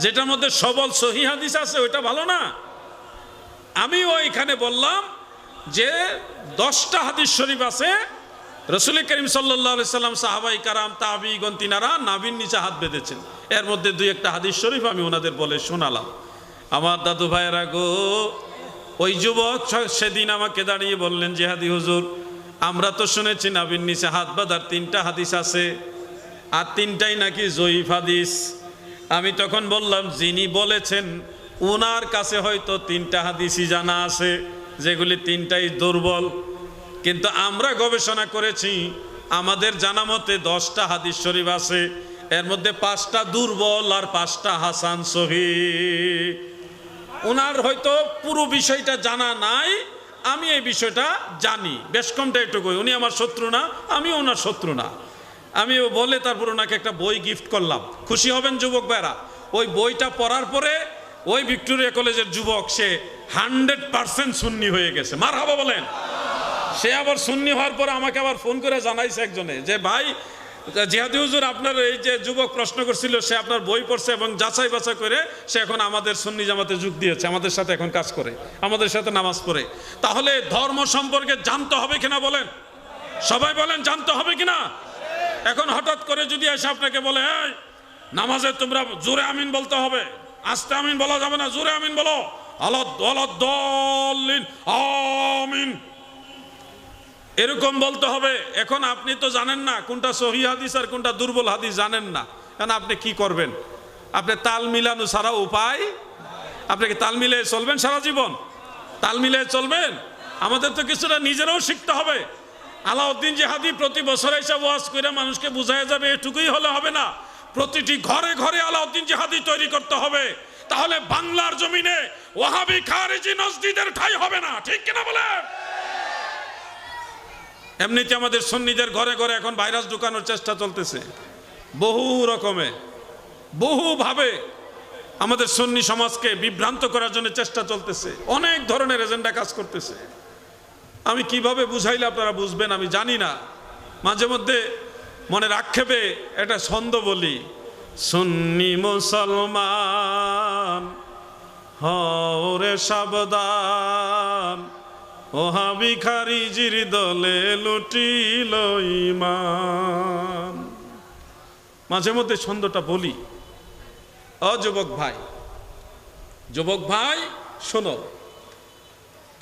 যেটার মধ্যে সবল সহি হাদিস আছে ওইটা ভালো না? আমি ওইখানে বললাম যে 10টা হাদিস শরীফ আছে, রাসূল করিম সাল্লাল্লাহু আলাইহি সাল্লাম, সাহাবায়ে কেরাম, তাবিঈগণ তিনারা নাভির নিচে হাত বেঁধেছেন। এর মধ্যে 2-1টা হাদিস শরীফ আমি ওনাদের বলে শোনালাম। আমার দাদু ভাইয়েরা গো, ওই যুবক সেদিন আমাকে দাঁড়িয়ে বললেন, জিহাদি হুজুর, আমরা তো শুনেছি নাভির নিচে হাত বাঁধার 3টা হাদিস আছে, আর 3টাই নাকি জয়ীফ হাদিস। আমি তখন বললাম, যিনি বলেছেন ওনার কাছে হয়তো 3টা হাদিসই জানা আছে, যেগুলি 3টাই দুর্বল, কিন্তু আমরা গবেষণা করেছি, আমাদের জানা মতে 10টা হাদিস শরীফ আছে, এর মধ্যে 5টা দুর্বল আর 5টা হাসান সহিহ। ওনার হয়তো পুরো বিষয়টা জানা নাই, আমি এই বিষয়টা জানি, বেশ কমটা এটুকুই। উনি আমার শত্রু না, আমি ওনার শত্রু না। আমি বলে তারপর ওনাকে একটা বই গিফট করলাম। খুশি হবেন যুবক ভাইরা, ওই বইটা পড়ার পরে ওই ভিক্টোরিয়া কলেজের যুবক সে 100% সুন্নি হয়ে গেছে। মারহাবা বলেন। সে আবার সুন্নি হওয়ার পরে আমাকে আবার ফোন করে জানাইছে একজনে যে ভাই, জিহাদি হুজুর আপনার এই যে যুবক প্রশ্ন করছিল, সে আপনার বই পড়ছে এবং যাচাই বাছাই করে সে এখন আমাদের সুন্নি জামাতে যোগ দিয়েছে, আমাদের সাথে এখন কাজ করে, আমাদের সাথে নামাজ পড়ে। তাহলে ধর্ম সম্পর্কে জানতে হবে কিনা বলেন? সবাই বলেন, জানতে হবে কিনা? এখন হঠাৎ করে যদি এসে আপনাকে বলে, এই নামাজে তোমরা জোরে আমিন বলতে হবে, আস্তে আমিন বলা যাবে না, জোরে আমিন বলো, আলাদ-দাল্লিন আমিন, এরকম বলতে হবে। এখন আপনি তো জানেন না কোনটা সহিহ হাদিস আর কোনটা দুর্বল হাদিস, জানেন না, কারণ আপনি কি করবেন? আপনি তাল মিলানো ছাড়া উপায়। আপনি কি তাল মিলিয়ে চলবেন সারা জীবন? তাল মিলিয়ে চলবেন? আমাদের তো কিছুটা নিজেরাও শিখতে হবে। আলাউদ্দিন জিহাদি প্রতি বছর এসে ওয়াজ করে মানুষকে বুঝায় যাবে, এটুকুই হলে হবে না। প্রতিটি ঘরে ঘরে আলাউদ্দিন জিহাদি তৈরি করতে হবে, তাহলে বাংলার জমিনে ওয়াহাবি খারিজি নজদীদের ঠাঁই হবে না। ঠিক কিনা বলেন? এমনিতে আমাদের সুন্নিদের ঘরে ঘরে এখন ভাইরাস ঢুকানোর চেষ্টা চলতেছে, বহু রকমে, বহুভাবে আমাদের সুন্নি সমাজকে বিভ্রান্ত করার জন্য চেষ্টা চলতেছে, অনেক ধরনের এজেন্ডা কাজ করতেছে। আমি কিভাবে বুঝাইলে আপনারা বুঝবেন আমি জানি না। মাঝে মধ্যে মনের আক্ষেপে একটা ছন্দ বলি, সুন্নি মুসলমান হও রে সাবধান, ওহাবি খারিজির দলে লুটিল ঈমান। মাঝে মধ্যে ছন্দটা বলি। ও যুবক ভাই, যুবক ভাই শোনো,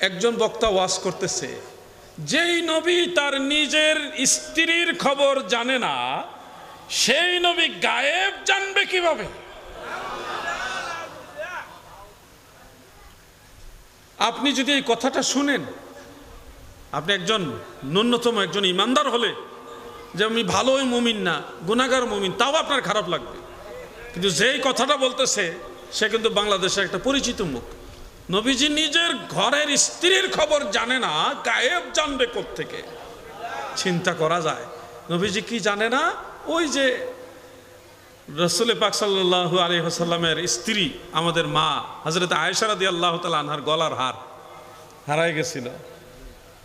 একজন বক্তা ওয়াজ করতেছে, যেই নবী তার নিজের স্ত্রীর খবর জানে না, সেই নবী গায়েব জানবে কিভাবে? আপনি যদি এই কথাটা শুনেন, আপনি একজন ন্যূনতম একজন ইমানদার হলে, যে আমি ভালোই মুমিন না, গুনাহগার মুমিন, তাও আপনার খারাপ লাগবে। কিন্তু যেই কথাটা বলতেছে সে কিন্তু বাংলাদেশের একটা পরিচিত মুখ। নবীজি নিজের ঘরের স্ত্রীর খবর জানে না, গায়েব জানবে কোত্থেকে? চিন্তা করা যায়। নবীজি কি জানে না? ওই যে রাসূল পাক সাল্লাল্লাহু আলাইহি ওয়াসাল্লামের স্ত্রী আমাদের মা হযরত আয়েশা রাদিয়াল্লাহু তাআলা আনহার গলার হার হারায় গেছিল।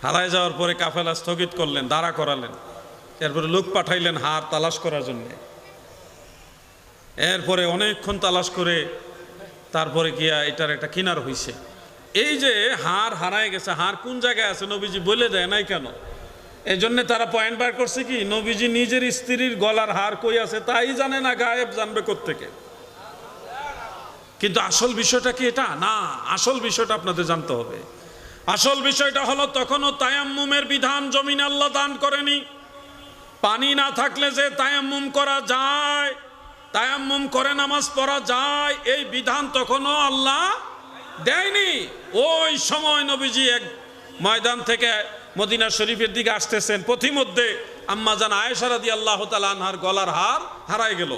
হারায় যাওয়ার পরে কাফেলা স্থগিত করলেন, দাঁড়া করালেন, এরপরে লোক পাঠাইলেন হার তালাশ করার জন্য। এরপরে অনেকক্ষণ তালাশ করে তারপরে গিয়া এটার একটা কিনার হইছে। এই যে হাড় হারায় গেছে, হাড় কোন জায়গায় আছে নবীজি বলে দেয় নাই কেন? এই জন্য তারা পয়েন্ট বার করছে কি, নবীজি নিজের স্ত্রীর গলার হার কই আছে তাই জানে না, গায়েব জানবে কোত্থেকে? কিন্তু আসল বিষয়টা কি এটা না, আসল বিষয়টা আপনাদের জানতে হবে। আসল বিষয়টা হলো তখনও তায়াম্মুমের বিধান জমিনে আল্লাহ দান করেনি। পানি না থাকলে যে তায়াম্মুম করা যায়, তায়াম্মুম করে নামাজ পড়া যায়, এই বিধান তখনও আল্লাহ দেয়নি। ওই সময় নবীজি এক ময়দান থেকে মদিনা শরীফের দিকে আসতেছেন, পথিমধ্যে আম্মাজান আয়েশা রাদিয়াল্লাহু তাআলা আনহার গলার হার হারায় গেল।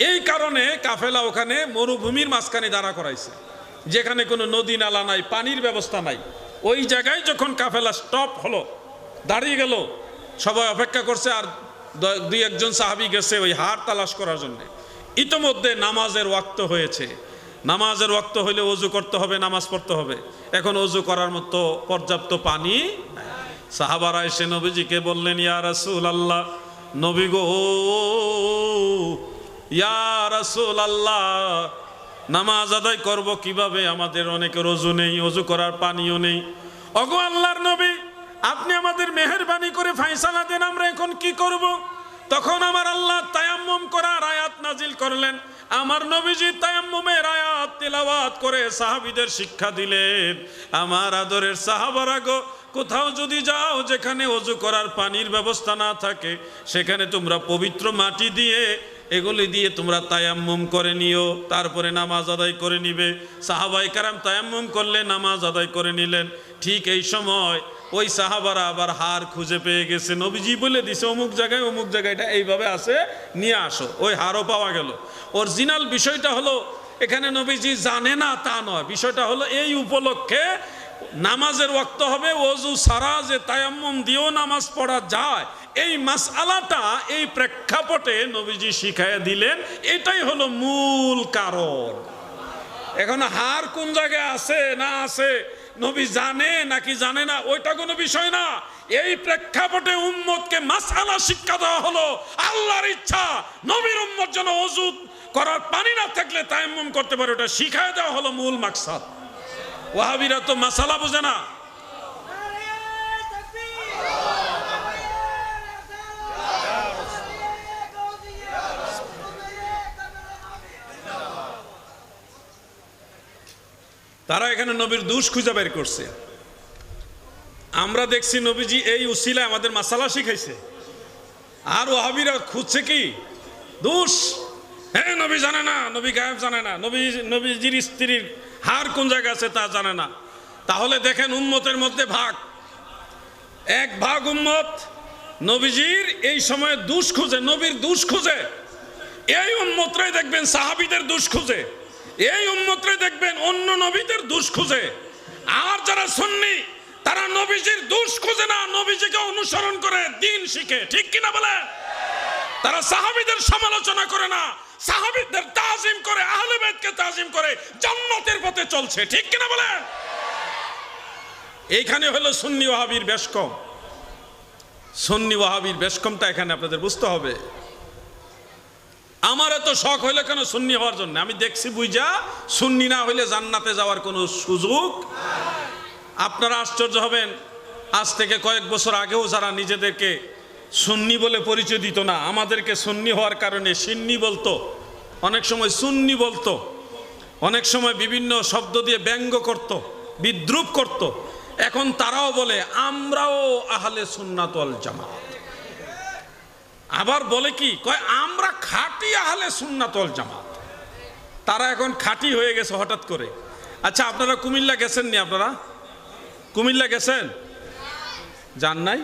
এই কারণে কাফেলা ওখানে মরুভূমির মাঝখানে দাঁড়া করাইছে, যেখানে কোনো নদী নালা নাই, পানির ব্যবস্থা নাই। ওই জায়গায় যখন কাফেলা স্টপ হলো, দাঁড়িয়ে গেল, সবাই অপেক্ষা করছে, আর দুই একজন সাহাবী গেছে ওই হার তালাশ করার জন্য। ইতোমধ্যে নামাজের ওয়াক্ত হয়েছে, নামাজের ওয়াক্ত হইলে ওযু করতে হবে, নামাজ পড়তে হবে। এখন ওযু করার মতো পর্যাপ্ত পানি নাই। সাহাবারা এসে নবীজিকে বললেন, ইয়া রাসূলুল্লাহ, নবী গো, ইয়া রাসূলুল্লাহ, নামাজ আদায় করব কিভাবে? আমাদের অনেকের ওযু নেই, ওযু করার পানিও নেই। ওগো আল্লাহর নবী, আপনি আমাদের মেহেরবানি করে ফায়সালা দেন, আমরা এখন কি করব? তখন আমার আল্লাহ তায়াম্মুম করার আয়াত নাজিল করলেন। আমার নবীজি তায়াম্মুমের আয়াত তেলাওয়াত করে সাহাবীদের শিক্ষা দিলেন। আমার আদরের সাহাবারা গো, কোথাও যদি যাও যেখানে ওযু করার পানির ব্যবস্থা না থাকে, সেখানে তোমরা পবিত্র মাটি দিয়ে, এগুলি দিয়ে তোমরা তায়াম্মুম করে নিও, তারপরে নামাজ আদায় করে নিবে। সাহাবায়ে কেরাম তায়াম্মুম করলে নামাজ আদায় করে নিলেন। ঠিক এই সময় ওই সাহাবারা আবার হার খুঁজে পেয়ে গেছে, নবীজি বলে দিছে অমুক জায়গায় এটা এইভাবে আছে, নিয়ে আসো। ওই হারও পাওয়া গেল। অরিজিনাল বিষয়টা হলো এখানে নবীজি জানে না তা নয়, বিষয়টা হলো এই উপলক্ষে নামাজের ওয়াক্ত হবে, ওযু ছাড়া যে তায়াম্মুম দিয়েও নামাজ পড়া যায়, এই মাসআলাটা এই প্রেক্ষাপটে নবীজি শিখাইয়া দিলেন। এটাই হলো মূল কারণ। এখন হার কোন জায়গায় আছে না আছে নবী জানে নাকি জানে না, ওইটা কোনো বিষয় না। এই প্রেক্ষাপটে উম্মতকে মাসআলা শিক্ষা দেওয়া হলো। আল্লাহর ইচ্ছা নবীর উম্মত যেন ওযু করার পানি না থাকলে তায়াম্মুম করতে পারে, ওটা শিখায় দেওয়া হলো মূল মাকসাদ। ওয়াহাবিরা তো মাসালা বুঝে না। তারা এখানে নবীর দোষ খুঁজে বের করছে। আমরা দেখছি নবীজি এই উসিলায় আমাদের মাসালা শিখাইছে, আর ওয়াহাবিরা খুঁজছে কি দোষ। হ্যাঁ, নবী জানে না, নবী গায়েব জানে না, নবীজির স্ত্রীর হার কোন জায়গায় আছে তা জানে না। তাহলে দেখেন উম্মতের মধ্যে ভাগ, এক ভাগ উম্মত নবীজির এই সময়ে দোষ খুঁজে, নবীর দোষ খুঁজে। এই উম্মতরাই দেখবেন সাহাবীদের দোষ খুঁজে, এই উম্মতরাই দেখবেন অন্য নবীদের দোষ খুঁজে। আর যারা সুন্নি তারা নবীজির দোষ খুঁজে না, নবীজিকে অনুসরণ করে দিন শিখে। ঠিক কিনা বলে? তারা সাহাবীদের সমালোচনা করে না, সাহাবীদের তাজিম করে, আহলে বাইতকে তাজিম করে জান্নাতের পথে চলছে। ঠিক কিনা বলেন? এইখানে হলো সুন্নি ওয়াহাবির বেশকম। সুন্নি ওয়াহাবির বেশকমটা এখানে আপনাদের বুঝতে হবে। আমার এত শখ হইলো কেন সুন্নি হওয়ার জন্য? আমি দেখছি বুঝা সুন্নি না হইলে জান্নাতে যাওয়ার কোনো সুযোগ। আপনারা আশ্চর্য হবেন, আজ থেকে কয়েক বছর আগেও যারা নিজেদেরকে সুন্নি বলে পরিচয় দিত না, আমাদেরকে সুন্নি হওয়ার কারণে সিন্নি বলতো, অনেক সময় সুন্নি বলতো, অনেক সময় বিভিন্ন শব্দ দিয়ে ব্যঙ্গ করত, বিদ্রুপ করত। এখন তারাও বলে আমরাও আহলে সুন্নাত ওয়াল জামাত। আবার বলে কি, কয় আমরা খাঁটি আহলে সুন্নাত ওয়াল জামাত। তারা এখন খাঁটি হয়ে গেছে হঠাৎ করে। আচ্ছা, আপনারা কুমিল্লা গেছেন নি? আপনারা কুমিল্লা গেছেন? যান নাই?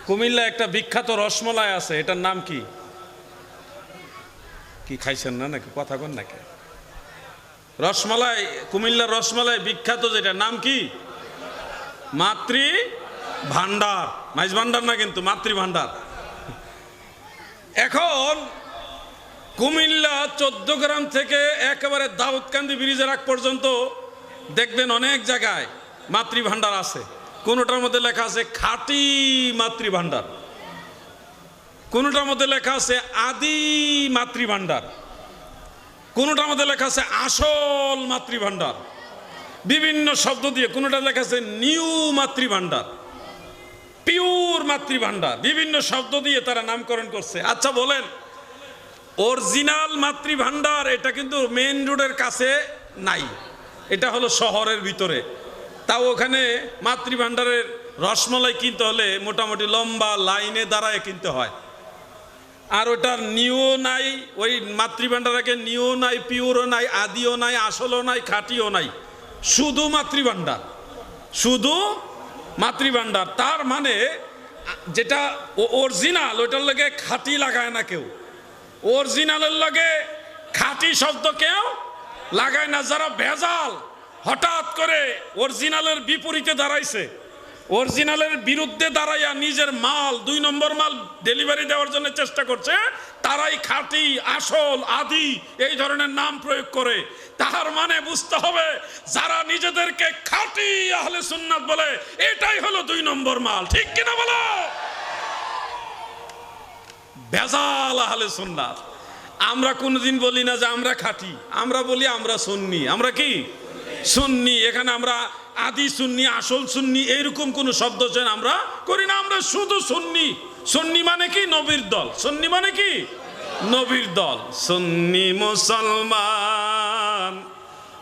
কুমিল্লা একটা বিখ্যাত রসমলাই আছে, এটার নাম কি? কি খাইছেন না নাকি? কথা কন নাকি? রসমালাই, কুমিল্লার রসমালাই বিখ্যাত, যেটা নাম কি? মাতৃ ভান্ডার। মাইজ ভান্ডার না কিন্তু, মাতৃ ভান্ডার। এখন কুমিল্লা 14 গ্রাম থেকে একেবারে দাউদকান্দি ব্রিজের আগ পর্যন্ত দেখবেন অনেক জায়গায় মাতৃ ভান্ডার আছে। কোনটার মধ্যে লেখা আছে খাঁটি মাতৃ ভান্ডার। কোনোটার মধ্যে লেখা আছে আদি মাতৃভাণ্ডার, কোনোটার মধ্যে লেখা আছে আসল মাতৃভাণ্ডার, বিভিন্ন শব্দ দিয়ে। কোনোটা লেখা আছে নিউ মাতৃভাণ্ডার, পিওর মাতৃভাণ্ডার, বিভিন্ন শব্দ দিয়ে তারা নামকরণ করছে। আচ্ছা বলেন, অরিজিনাল মাতৃভাণ্ডার এটা কিন্তু মেইন রোডের কাছে নাই, এটা হলো শহরের ভিতরে। তাও ওখানে মাতৃভাণ্ডারের রসমলাই কিনতে হলে মোটামুটি লম্বা লাইনে দাঁড়ায় কিনতে হয়। আর ওটার নিও নাই, ওই মাতৃভাণ্ডারকে নিও নাই, পিওরও নাই, আদিও নাই, আসলও নাই, খাঁটিও নাই, শুধু মাতৃভাণ্ডার, শুধু মাতৃভাণ্ডার। তার মানে যেটা অরিজিনাল ওইটার লগে খাঁটি লাগায় না কেউ, অরিজিনালের লগে খাঁটি শব্দ কেউ লাগায় না। যারা ভেজাল হঠাৎ করে অরিজিনালের বিপরীতে দাঁড়াইছে, অরিজিনালের বিরুদ্ধে দাঁড়াইয়া নিজের মাল 2 নম্বর মাল ডেলিভারি দেওয়ার জন্য চেষ্টা করছে, তারাই খাঁটি, আসল, আদি এই ধরনের নাম প্রয়োগ করে। তার মানে বুঝতে হবে যারা নিজেদেরকে খাঁটি আহলে সুন্নাত বলে এটাই হলো 2 নম্বর মাল। ঠিক কিনা বলো? ভেজাল আহলে সুন্নাত। আমরা কোনোদিন বলি না যে আমরা খাঁটি, আমরা বলি আমরা সুন্নি। আমরা কি সুন্নি? এখানে আমরা আদি সুন্নি, আসল সুন্নি এইরকম কোন শব্দ চেন আমরা করি না। আমরা শুধু সুন্নি। সুন্নি মানে কি? নবীর দল। সুন্নি মানে কি? নবীর দল। সুন্নি মুসলমান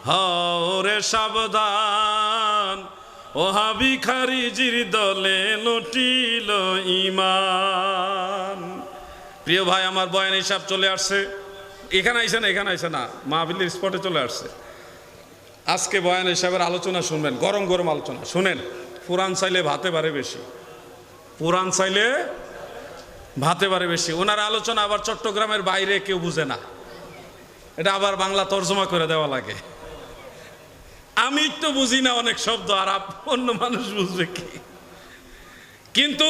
হরে সাবধান, ওহাবি খারিজির দলে লুটিল ঈমান। প্রিয় ভাই আমার, বয়ান হিসাব চলে আসছে। এখানে আইসে না, এখানে আইসে না, মাহফিলের স্পটে চলে আসছে। আজকে বয়ান হিসাবের আলোচনা শুনবেন, গরম গরম আলোচনা শুনেন। পুরাণ চাইলে ভাতে বাড়ে বেশি, পুরাণ চাইলে ভাতে বাড়ে বেশি। ওনার আলোচনা আবার চট্টগ্রামের বাইরে কেউ বুঝে না, এটা আবার বাংলা তর্জমা করে দেওয়া লাগে। আমি তো বুঝি না অনেক শব্দ, আর অন্য মানুষ বুঝবে কি? কিন্তু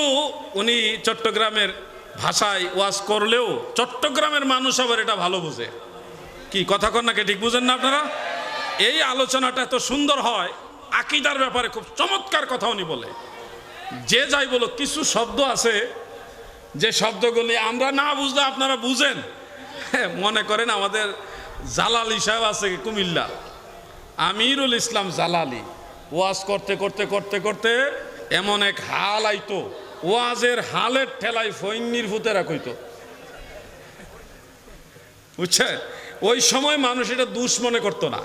উনি চট্টগ্রামের ভাষায় ওয়াজ করলেও চট্টগ্রামের মানুষ আবার এটা ভালো বুঝে। কি কথা কন নাকি? ঠিক বুঝেন না আপনারা? এই আলোচনাটা এত সুন্দর হয়, আকীদার ব্যাপারে খুব চমৎকার কথা উনি বলে। যে যাই বলো, কিছু শব্দ আছে যে শব্দগুলি আমরা না বুঝলে আপনারা বুঝেন। মনে করেন আমাদের জালালি সাহেব আছে কুমিল্লা, আমিরুল ইসলাম জালালি, ওয়াজ করতে করতে করতে করতে এমন এক হাল আইতো, ওয়াজের হালের ঠেলায় ফৈন্নির ভূতেরা কইতো, বুঝছেন? ওই সময় মানুষ এটা দুষ মনে করতো না,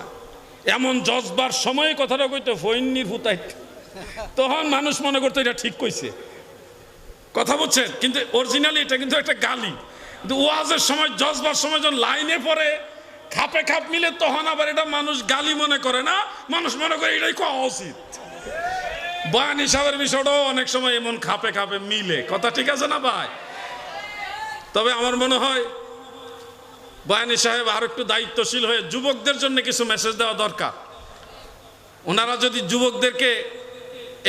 এমন জজবার সময়ে কথাটা কইতো ফৈন্নির ভূতাই, তখন মানুষ মনে করতো এটা ঠিক কইছে। কথা বলছেন? কিন্তু অরিজিনালি এটা কিন্তু একটা গালি। কিন্তু ওয়াজের সময়, জজবার সময় যখন লাইনে পড়ে খাপে খাপ মিলে, তখন আবার এটা মানুষ গালি মনে করে না, মানুষ মনে করে এটাই কওয়া উচিত। বয়ান হিসাবের বিষয়টাও অনেক সময় এমন খাপে খাপে মিলে। কথা ঠিক আছে না ভাই? তবে আমার মনে হয় বয়ানী সাহেব আর একটু দায়িত্বশীল হয়ে যুবকদের জন্য কিছু মেসেজ দেওয়া দরকার। ওনারা যদি যুবকদেরকে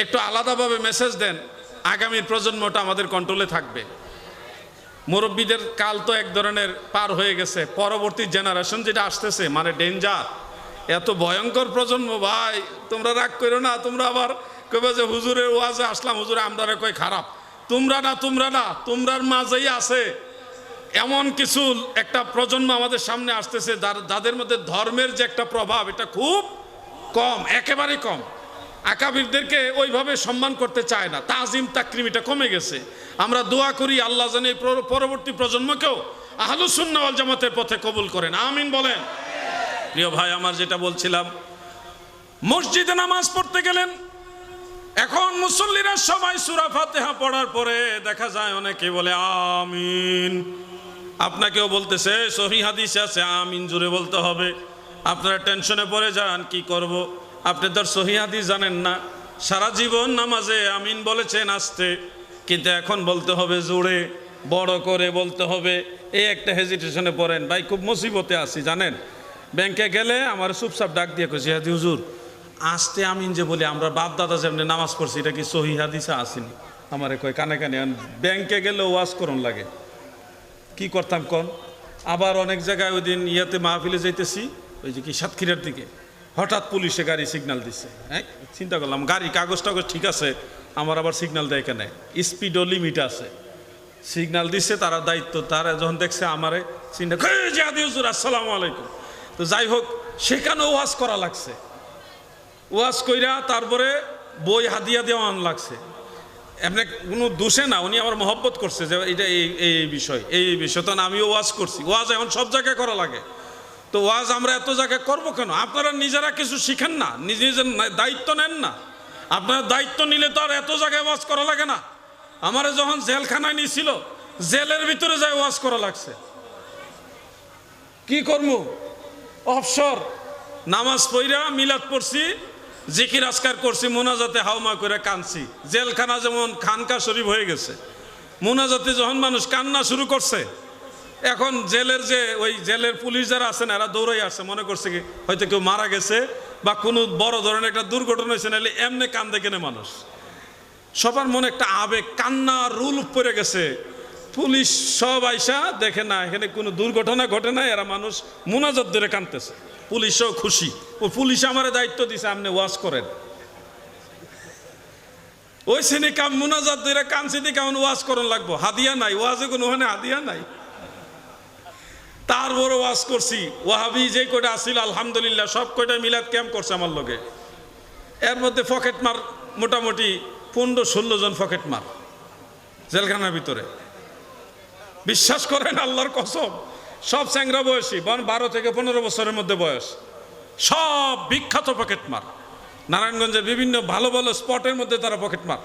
একটু আলাদাভাবে মেসেজ দেন, আগামীর প্রজন্মটা আমাদের কন্ট্রোলে থাকবে। মুরব্বীদের কাল তো এক ধরনের পার হয়ে গেছে, পরবর্তী জেনারেশন যেটা আসতেছে মানে ডেঞ্জার, এত ভয়ঙ্কর প্রজন্ম। ভাই তোমরা রাগ করো না, তোমরা আবার কবে যে হুজুরের ওয়াজে আসলাম, হুজুরে আমরা কই খারাপ। তোমরা না, তোমরা না, তোমরার মাঝেই আছে এমন কিছু একটা প্রজন্ম আমাদের সামনে আসতেছে যাদের মধ্যে ধর্মের যে একটা প্রভাব, এটা খুব কম, একেবারে কম। আকাবিরদেরকে ওইভাবে সম্মান করতে চায় না, তাজিম তাকরিম এটা কমে গেছে। আমরা দোয়া করি আল্লাহ যেন এই পরবর্তী প্রজন্মকেও আহলুস সুন্নাহ ওয়াল জামাতের পথে কবুল করেন, আমিন বলেন। প্রিয় ভাই আমার, যেটা বলছিলাম, মসজিদে নামাজ পড়তে গেলেন, এখন মুসল্লিরা সবাই সূরা ফাতিহা পড়ার পরে দেখা যায় অনেকে বলে আমিন। আপনাকেও বলতেছে, সহিহ হাদিসে আছে আমিন জোরে বলতে হবে। আপনারা টেনশনে পড়ে যান, কি করব? আপনি তো সহিহ হাদিস জানেন না, সারা জীবন নামাজে আমিন বলেছেন আস্তে, কিন্তু এখন বলতে হবে জোরে, বড় করে বলতে হবে। এই একটা হেজিটেশনে পড়েন। ভাই খুব মুসিবতে আছি জানেন। ব্যাংকে গেলে আমার চুপচাপ ডাক দিয়ে কইছি, হাদি হুজুর আস্তে আমিন যে বলি আমরা বাপ দাদা যেমনি নামাজ পড়ছি, এটা কি সহিহ হাদিসে আসেনি? আমারে কয় কানে কানে। ব্যাংকে গেলে ওয়াজ করুন লাগে, কি করতাম কোন? আবার অনেক জায়গায় ওই দিন ইয়াতে মাহফিলে যাইতেছি, ওই যে কি সাতক্ষীরার দিকে, হঠাৎ পুলিশে গাড়ি সিগন্যাল দিচ্ছে। হ্যাঁ, চিন্তা করলাম গাড়ি কাগজ টাগজ ঠিক আছে, আমার আবার সিগন্যাল দেয় কেন? স্পিডও লিমিট আছে, সিগন্যাল দিচ্ছে, তারা দায়িত্ব, তারা যখন দেখছে আমারে চিন্তা জিহাদি হুজুর আসসালামু আলাইকুম। তো যাই হোক, সেখানেও ওয়াজ করা লাগছে, ওয়াজ কইরা তারপরে বই হাদিয়া দেওয়া লাগছে। এমনি কোনো দোষে না, উনি আমার মহব্বত করছে যে এটা এই বিষয়, এই বিষয়। তখন আমিও ওয়াজ করছি, ওয়াজ এখন সব জায়গায় করা লাগে। তো ওয়াজ আমরা এত জায়গায় করবো কেন? আপনারা নিজেরা কিছু শিখেন না, নিজের দায়িত্ব নেন না। আপনারা দায়িত্ব নিলে তো আর এত জায়গায় ওয়াজ করা লাগে না। আমারে যখন জেলখানায় নিয়েছিল, জেলের ভিতরে যায় ওয়াজ করা লাগছে। কি করবো, অবসর নামাজ পড়া মিলাদ পড়ছি, জিকির আজকার করছি, মোনাজাতে হাওমা করে কাঁদছি। জেলখানা যেমন খানকা শরীফ হয়ে গেছে, মোনাজাতে যখন মানুষ কান্না শুরু করছে, এখন জেলের যে ওই জেলের পুলিশ যারা আছেন এরা দৌড়াই আসছে, মনে করছে কি হয়তো কেউ মারা গেছে বা কোনো বড় ধরনের একটা দুর্ঘটনা হয়েছে, নাহলে এমনি কান্দে কেনে মানুষ। সবার মনে একটা আবেগ, কান্না রুল পড়ে গেছে। পুলিশ সব আইসা দেখে না এখানে কোনো দুর্ঘটনা ঘটে না, এরা মানুষ মোনাজাত ধরে কাঁদতেছে। পুলিশও খুশি, ও পুলিশ আমার দায়িত্ব দিছে আপনি ওয়াজ করেন। ওই শ্রেণী কাম মোনাজাত ধরে কাঁদছি দিকে কেমন ওয়াজ করন লাগবো, হাদিয়া নাই, ওয়াজে কোনো ওখানে হাদিয়া নাই। তার বড় ওয়াজ করছি, ওয়াহাবি যে কয়টা আসছিল আলহামদুলিল্লাহ সব কয়টা মিলাদ ক্যাম্প করছে আমার লগে। এর মধ্যে পকেট মার মোটামুটি 15-16 জন পকেট মার জেলখানার ভিতরে। বিশ্বাস করেন আল্লাহর কসম, সব চ্যাংরা বয়সী, 12 থেকে 15 বছরের মধ্যে বয়স, সব বিখ্যাত পকেট মার। নারায়ণগঞ্জের বিভিন্ন ভালো ভালো স্পটের মধ্যে তারা পকেট মার।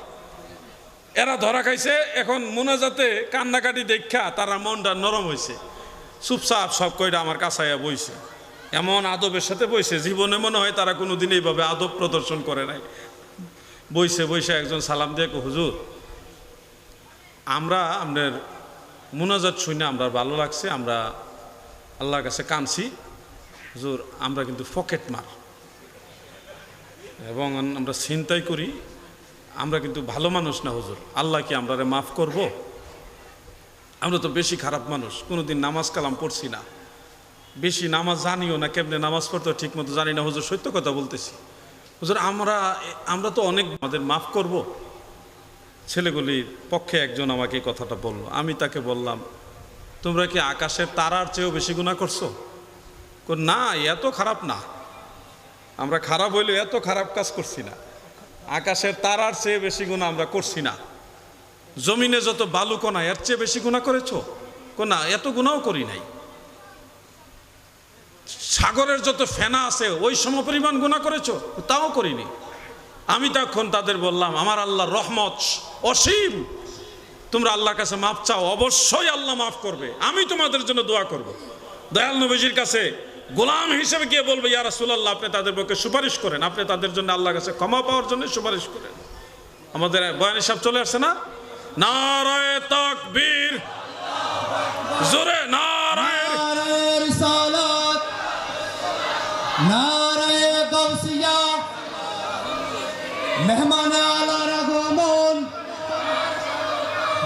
এরা ধরা খাইছে, এখন মোনাজাতে কান্নাকাটি দেখা তারা মনটা নরম হয়েছে, চুপচাপ সব কয়টা আমার কাছাইয়া বইছে। এমন আদবের সাথে বইছে, জীবনে মনে হয় তারা কোনো দিন এইভাবে আদব প্রদর্শন করে নাই। বইছে বইছে একজন সালাম দিয়ে, হুজুর আমরা আপনার মোনাজাত শুনে আমরা ভালো লাগছে, আমরা আল্লাহর কাছে কাঁদছি হুজুর, আমরা কিন্তু পকেট মার এবং আমরা ছিনতাই করি, আমরা কিন্তু ভালো মানুষ না হুজুর, আল্লাহ কি আমরা মাফ করব? আমরা তো বেশি খারাপ মানুষ, কোনোদিন নামাজ কালাম পড়ছি না, বেশি নামাজ জানিও না, কেমনে নামাজ পড়তে ঠিক মতো জানি না হুজুর, সত্য কথা বলতেছি হুজুর, আমরা তো অনেক, আমাদের মাফ করব। ছেলেগুলির পক্ষে একজন আমাকে এই কথাটা বলল। আমি তাকে বললাম, তোমরা কি আকাশের তারার চেয়েও বেশি গুনাহ করছো? না, এত খারাপ না, আমরা খারাপ হইলে এত খারাপ কাজ করছি না, আকাশের তারার চেয়ে বেশি গুনাহ আমরা করছি না। জমিনে যত বালুকণা এর চেয়ে বেশি গুনাহ করেছো? না, এত গুনাহও করি নাই। সাগরের যত ফেনা আছে ওই সমপরিমাণ গুনাহ করেছো? তাও করিনি। আমি তখন তাদের বললাম, আমার আল্লাহর রহমত অসীম, তোমরা আল্লাহর কাছে মাফ চাও, অবশ্যই আল্লাহ মাফ করবে, আমি তোমাদের জন্য দোয়া করব। দয়াল নবীজির কাছে গোলাম হিসেবে গিয়ে বলবে, ইয়া রাসূলুল্লাহ আপনি তাদের পক্ষে সুপারিশ করেন, আপনি তাদের জন্য আল্লাহর কাছে ক্ষমা পাওয়ার জন্য সুপারিশ করেন। আমাদের বয়ানী সাহেব চলে আসছে না? নারায়ে তাকবীর, জোরে নারায়ে রিসালাত, নারায়ে গাউসিয়া, মেহমানে আলার আগমন,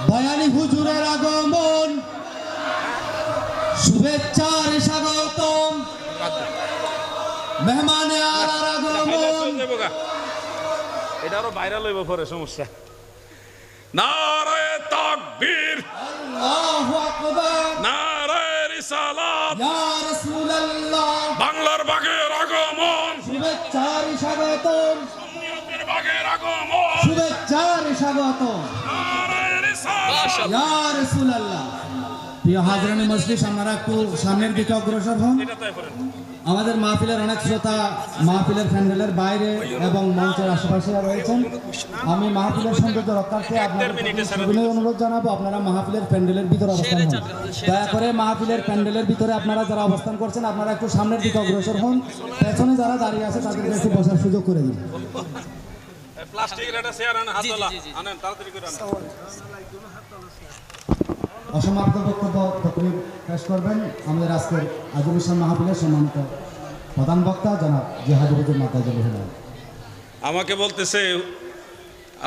বয়ানী হুজুরের আগমন, শুভেচ্ছার স্বাগতম, মেহমানে আলার আগমন। এটা আরো ভাইরাল হইব পরে, সমস্যা। নারায়ে তাকবীর, আল্লাহু আকবার, নারায়ে রিসালাত, ইয়া রাসূলুল্লাহ, বাংলার বাগের আগমন, শুভেচ্ছার স্বাগতম, সুন্নিয়তের বাগের আগমন, শুভেচ্ছার স্বাগতম, নারায়ে রিসালাত, ইয়া রাসূলুল্লাহ। প্রিয় হাজরানে মজলিস, আপনারা একটু সামনের দিকে অগ্রসর হন। এটা তাই করেন। আমাদের মাহফিলের অনেক শ্রোতা মাহফিলের প্যান্ডেলের বাইরে এবং মঞ্চের আশেপাশে রয়েছেন। আমি মাহফিলের সৌন্দর্য রক্ষার্থে আপনাদের বিনয় অনুরোধ জানাবো, আপনারা মাহফিলের প্যান্ডেলের ভিতরে অবস্থান হন। দয়া করে মাহফিলের প্যান্ডেলের ভিতরে আপনারা যারা অবস্থান করছেন, আপনারা একটু সামনের দিকে অগ্রসর হন। পেছনে যারা দাঁড়িয়ে আছে তাদেরকে একটু বসার সুযোগ করে দিন। প্লাস্টিকের একটা চেয়ার আনেন, হাত তোলা আনেন, তাড়াতাড়ি করে আনেন। অসমাপ্ত বক্তব্য তকরির পেশ করবেন আমাদের আজকের আজিল ইসলাম মাহফিলের সম্মানিত প্রধান বক্তা জনাব জিহাদি হুজুর মাতাজুল রহমান। আমাকে বলতেছে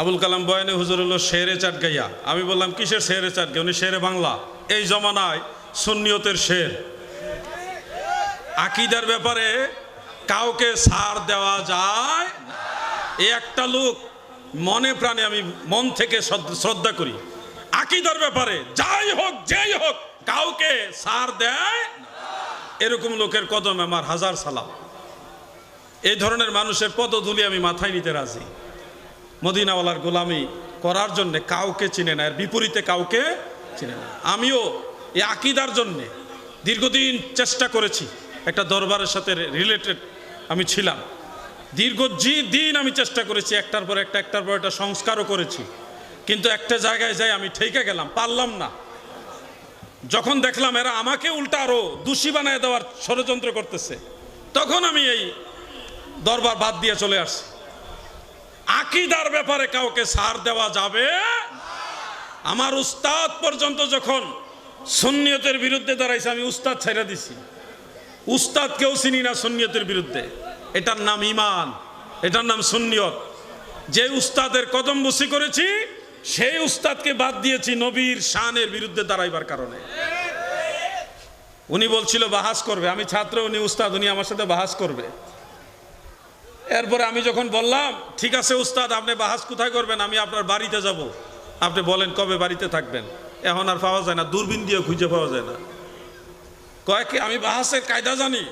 আবুল কালাম বয়ানে হুজুর হলো শেরে চাটগাইয়া। আমি বললাম কিসের শেরে চাটগাইয়া? উনি শেরে বাংলা। এই জমানায় সুন্নিয়তের শের, আকীদার ব্যাপারে কাউকে ছাড় দেওয়া যায়? এই একটা লোক মনে প্রাণে আমি মন থেকে শ্রদ্ধা করি, আকীদার ব্যাপারে যাই হোক যেই হোক কাউকে ছাড় দেয় না। এরকম লোকের কদমে আমার হাজার সালাম। এই ধরনের মানুষের পদধূলি আমি মাথায় নিতে রাজি। মদিনাওয়ালার গোলামি করার জন্য কাউকে চিনে না, এর বিপরীতে কাউকে চিনে না। আমিও এই আকীদার জন্যে দীর্ঘদিন চেষ্টা করেছি। একটা দরবারের সাথে রিলেটেড আমি ছিলাম, দিন আমি চেষ্টা করেছি, একটার পর একটা সংস্কারও করেছি, কিন্তু একটা জায়গায় যাই আমি ঠেকে গেলাম, পারলাম না। যখন দেখলাম এরা আমাকে উল্টা আরো দোষী বানায় দেওয়ার ষড়যন্ত্র করতেছে, তখন আমি এই দরবার বাদ দিয়ে চলে আসছি। আকীদার ব্যাপারে কাউকে ছাড় দেওয়া যাবে। আমার উস্তাদ পর্যন্ত যখন সুন্নিয়তের বিরুদ্ধে দাঁড়াইছে, আমি উস্তাদ ছেড়ে দিছি। উস্তাদ কেউ চিনি না সুন্নিয়তের বিরুদ্ধে। এটার নাম ঈমান, এটার নাম সুন্নিয়ত। যে উস্তাদের কদম বসি করেছি সেই উস্তাদকে বাদ দিয়েছি নবীর শানের বিরুদ্ধে দাঁড়াইবার কারণে। উনি বলছিল বাহাস করবে, আমি ছাত্র, উনি উস্তাদ, উনি আমার সাথে বাহাস করবে। এরপরে আমি যখন বললাম ঠিক আছে উস্তাদ, আপনি বাহাস কোথায় করবেন, আমি আপনার বাড়িতে যাব, আপনি বলেন কবে বাড়িতে থাকবেন। এখন আর পাওয়া যায় না, দূরবীন দিয়ে খুঁজে পাওয়া যায় না। কয় কি আমি বাহাসের কায়দা জানি,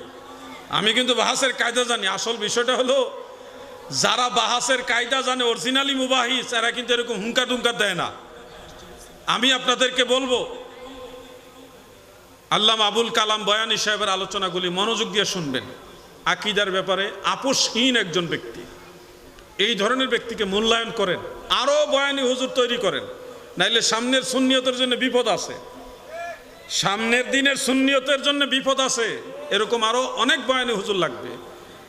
আমি কিন্তু বাহাসের কায়দা জানি। আসল বিষয়টা হলো যারা বাহাসের কায়দা জানে, অরিজিনালি মুবাহিস, এরা কিন্তু এরকম হুঙ্কার টুঙ্কার দেয় না। আমি আপনাদেরকে বলবো, আল্লামা আবুল কালাম বয়ানী সাহেবের আলোচনাগুলি মনোযোগ দিয়ে শুনবেন। আকীদার ব্যাপারে আপোষহীন একজন ব্যক্তি। এই ধরনের ব্যক্তিকে মূল্যায়ন করেন, আরো বয়ানী হুজুর তৈরি করেন, নাইলে সামনের সুন্নিয়তের জন্য বিপদ আছে। সামনের দিনের সুন্নিয়তের জন্য বিপদ আছে। এরকম আরো অনেক বয়ানী হুজুর লাগবে।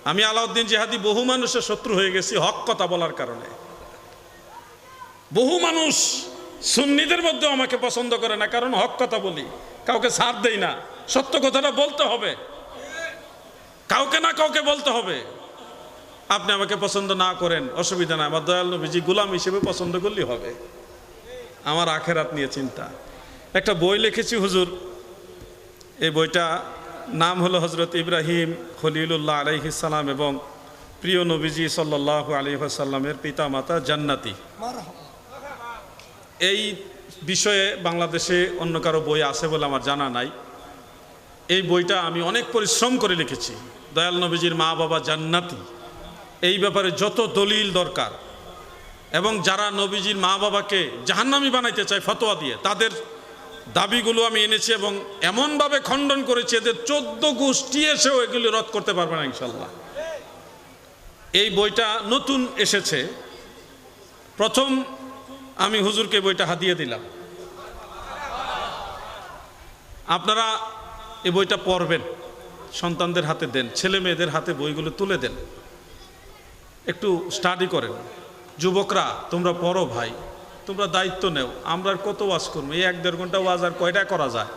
আমি আলাউদ্দিন জিহাদি বহু মানুষের শত্রু হয়ে গেছি হক কথা বলার কারণে। বহু মানুষ সুন্নিদের মধ্যে আমাকে পছন্দ করে না, কারণ হক কথা বলি, কাউকে ছাড় দেই না। সত্য কথাটা বলতে হবে, কাউকে না কাউকে বলতে হবে। আপনি আমাকে পছন্দ না করেন অসুবিধা না, আমার দয়াল নবীজি গোলাম হিসেবে পছন্দ করলেই হবে। আমার আখেরাত নিয়ে চিন্তা। একটা বই লিখেছি হুজুর, এই বইটা নাম হলো হজরত ইব্রাহিম খলিলুল্লাহ আলাইহিস সালাম এবং প্রিয় নবীজি সাল্লাল্লাহু আলাইহি ওয়াসাল্লামের পিতা মাতা জান্নাতি। এই বিষয়ে বাংলাদেশে অন্য কারো বই আছে বলে আমার জানা নাই। এই বইটা আমি অনেক পরিশ্রম করে লিখেছি। দয়াল নবীজির মা বাবা জান্নাতি, এই ব্যাপারে যত দলিল দরকার, এবং যারা নবীজির মা বাবাকে জাহান্নামী বানাইতে চায় ফতোয়া দিয়ে, তাদের দাবিগুলো আমি এনেছি এবং এমনভাবে খণ্ডন করেছি এদের 14 গোষ্ঠী এসেও এগুলি রদ করতে পারবে না ইনশাল্লাহ। এই বইটা নতুন এসেছে, প্রথম আমি হুজুরকে বইটা হাদিয়ে দিলাম। আপনারা এই বইটা পড়বেন, সন্তানদের হাতে দেন, ছেলে মেয়েদের হাতে বইগুলো তুলে দেন, একটু স্টাডি করেন। যুবকরা তোমরা পড়ো ভাই, তোমরা দায়িত্ব নেও। আমরা কত ওয়াজ করবো, এই 1-1.5 ঘন্টা ওয়াজ আর কয়টা করা যায়,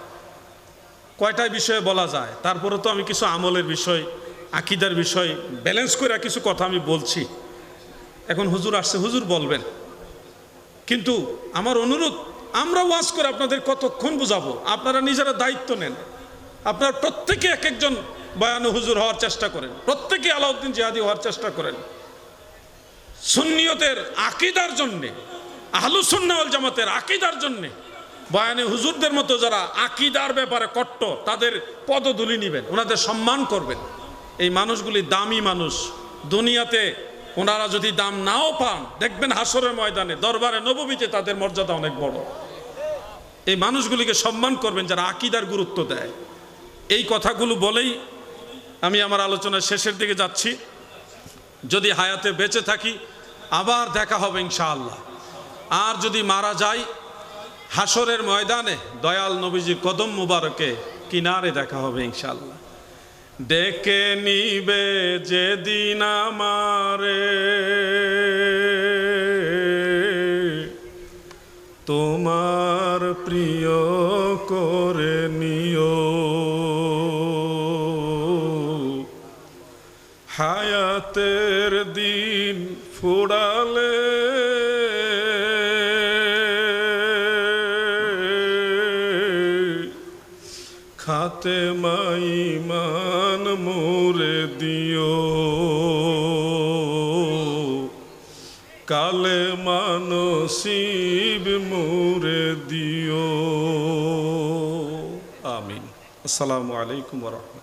কয়টায় বিষয়ে বলা যায়। তারপরে তো আমি কিছু আমলের বিষয়, আকীদার বিষয় ব্যালেন্স করে কিছু কথা আমি বলছি। এখন হুজুর আসছে, হুজুর বলবেন, কিন্তু আমার অনুরোধ, আমরা ওয়াজ করে আপনাদের কতক্ষণ বুঝাবো, আপনারা নিজেরা দায়িত্ব নেন। আপনারা প্রত্যেকে এক একজন বয়ান হুজুর হওয়ার চেষ্টা করেন, প্রত্যেকে আলাউদ্দিন জিহাদি হওয়ার চেষ্টা করেন। সুন্নিয়তের আকীদার জন্যে, আহলুস সুন্নাহ ওয়াল জামাতের আকীদার জন্যে বয়ানে হুজুরদের মতো যারা আকীদার ব্যাপারে কট্টর, তাদের পদধূলি নেবেন, ওনাদের সম্মান করবেন। এই মানুষগুলি দামি মানুষ। দুনিয়াতে ওনারা যদি দাম নাও পান, দেখবেন হাসরের ময়দানে দরবারে নববীতে তাদের মর্যাদা অনেক বড়। এই মানুষগুলিকে সম্মান করবেন যারা আকীদার গুরুত্ব দেয়। এই কথাগুলো বলেই আমি আমার আলোচনার শেষের দিকে যাচ্ছি। যদি হায়াতে বেঁচে থাকি আবার দেখা হবে ইনশাআল্লাহ, আর যদি মারা যাই হাসরের ময়দানে দয়াল নবীজির কদম মুবারকে কিনারে দেখা হবে ইনশাআল্লাহ। ডেকে নিবে যেদিন আমারে তোমার প্রিয় করে নিও, হায়াতের দিন ফুরালে খাতেমা ঈমান মোরে দিও, কালে মানসিব মোরে দিও। আমিন। আসসালামু আলাইকুম ওয়া রাহমাতুল্লাহ।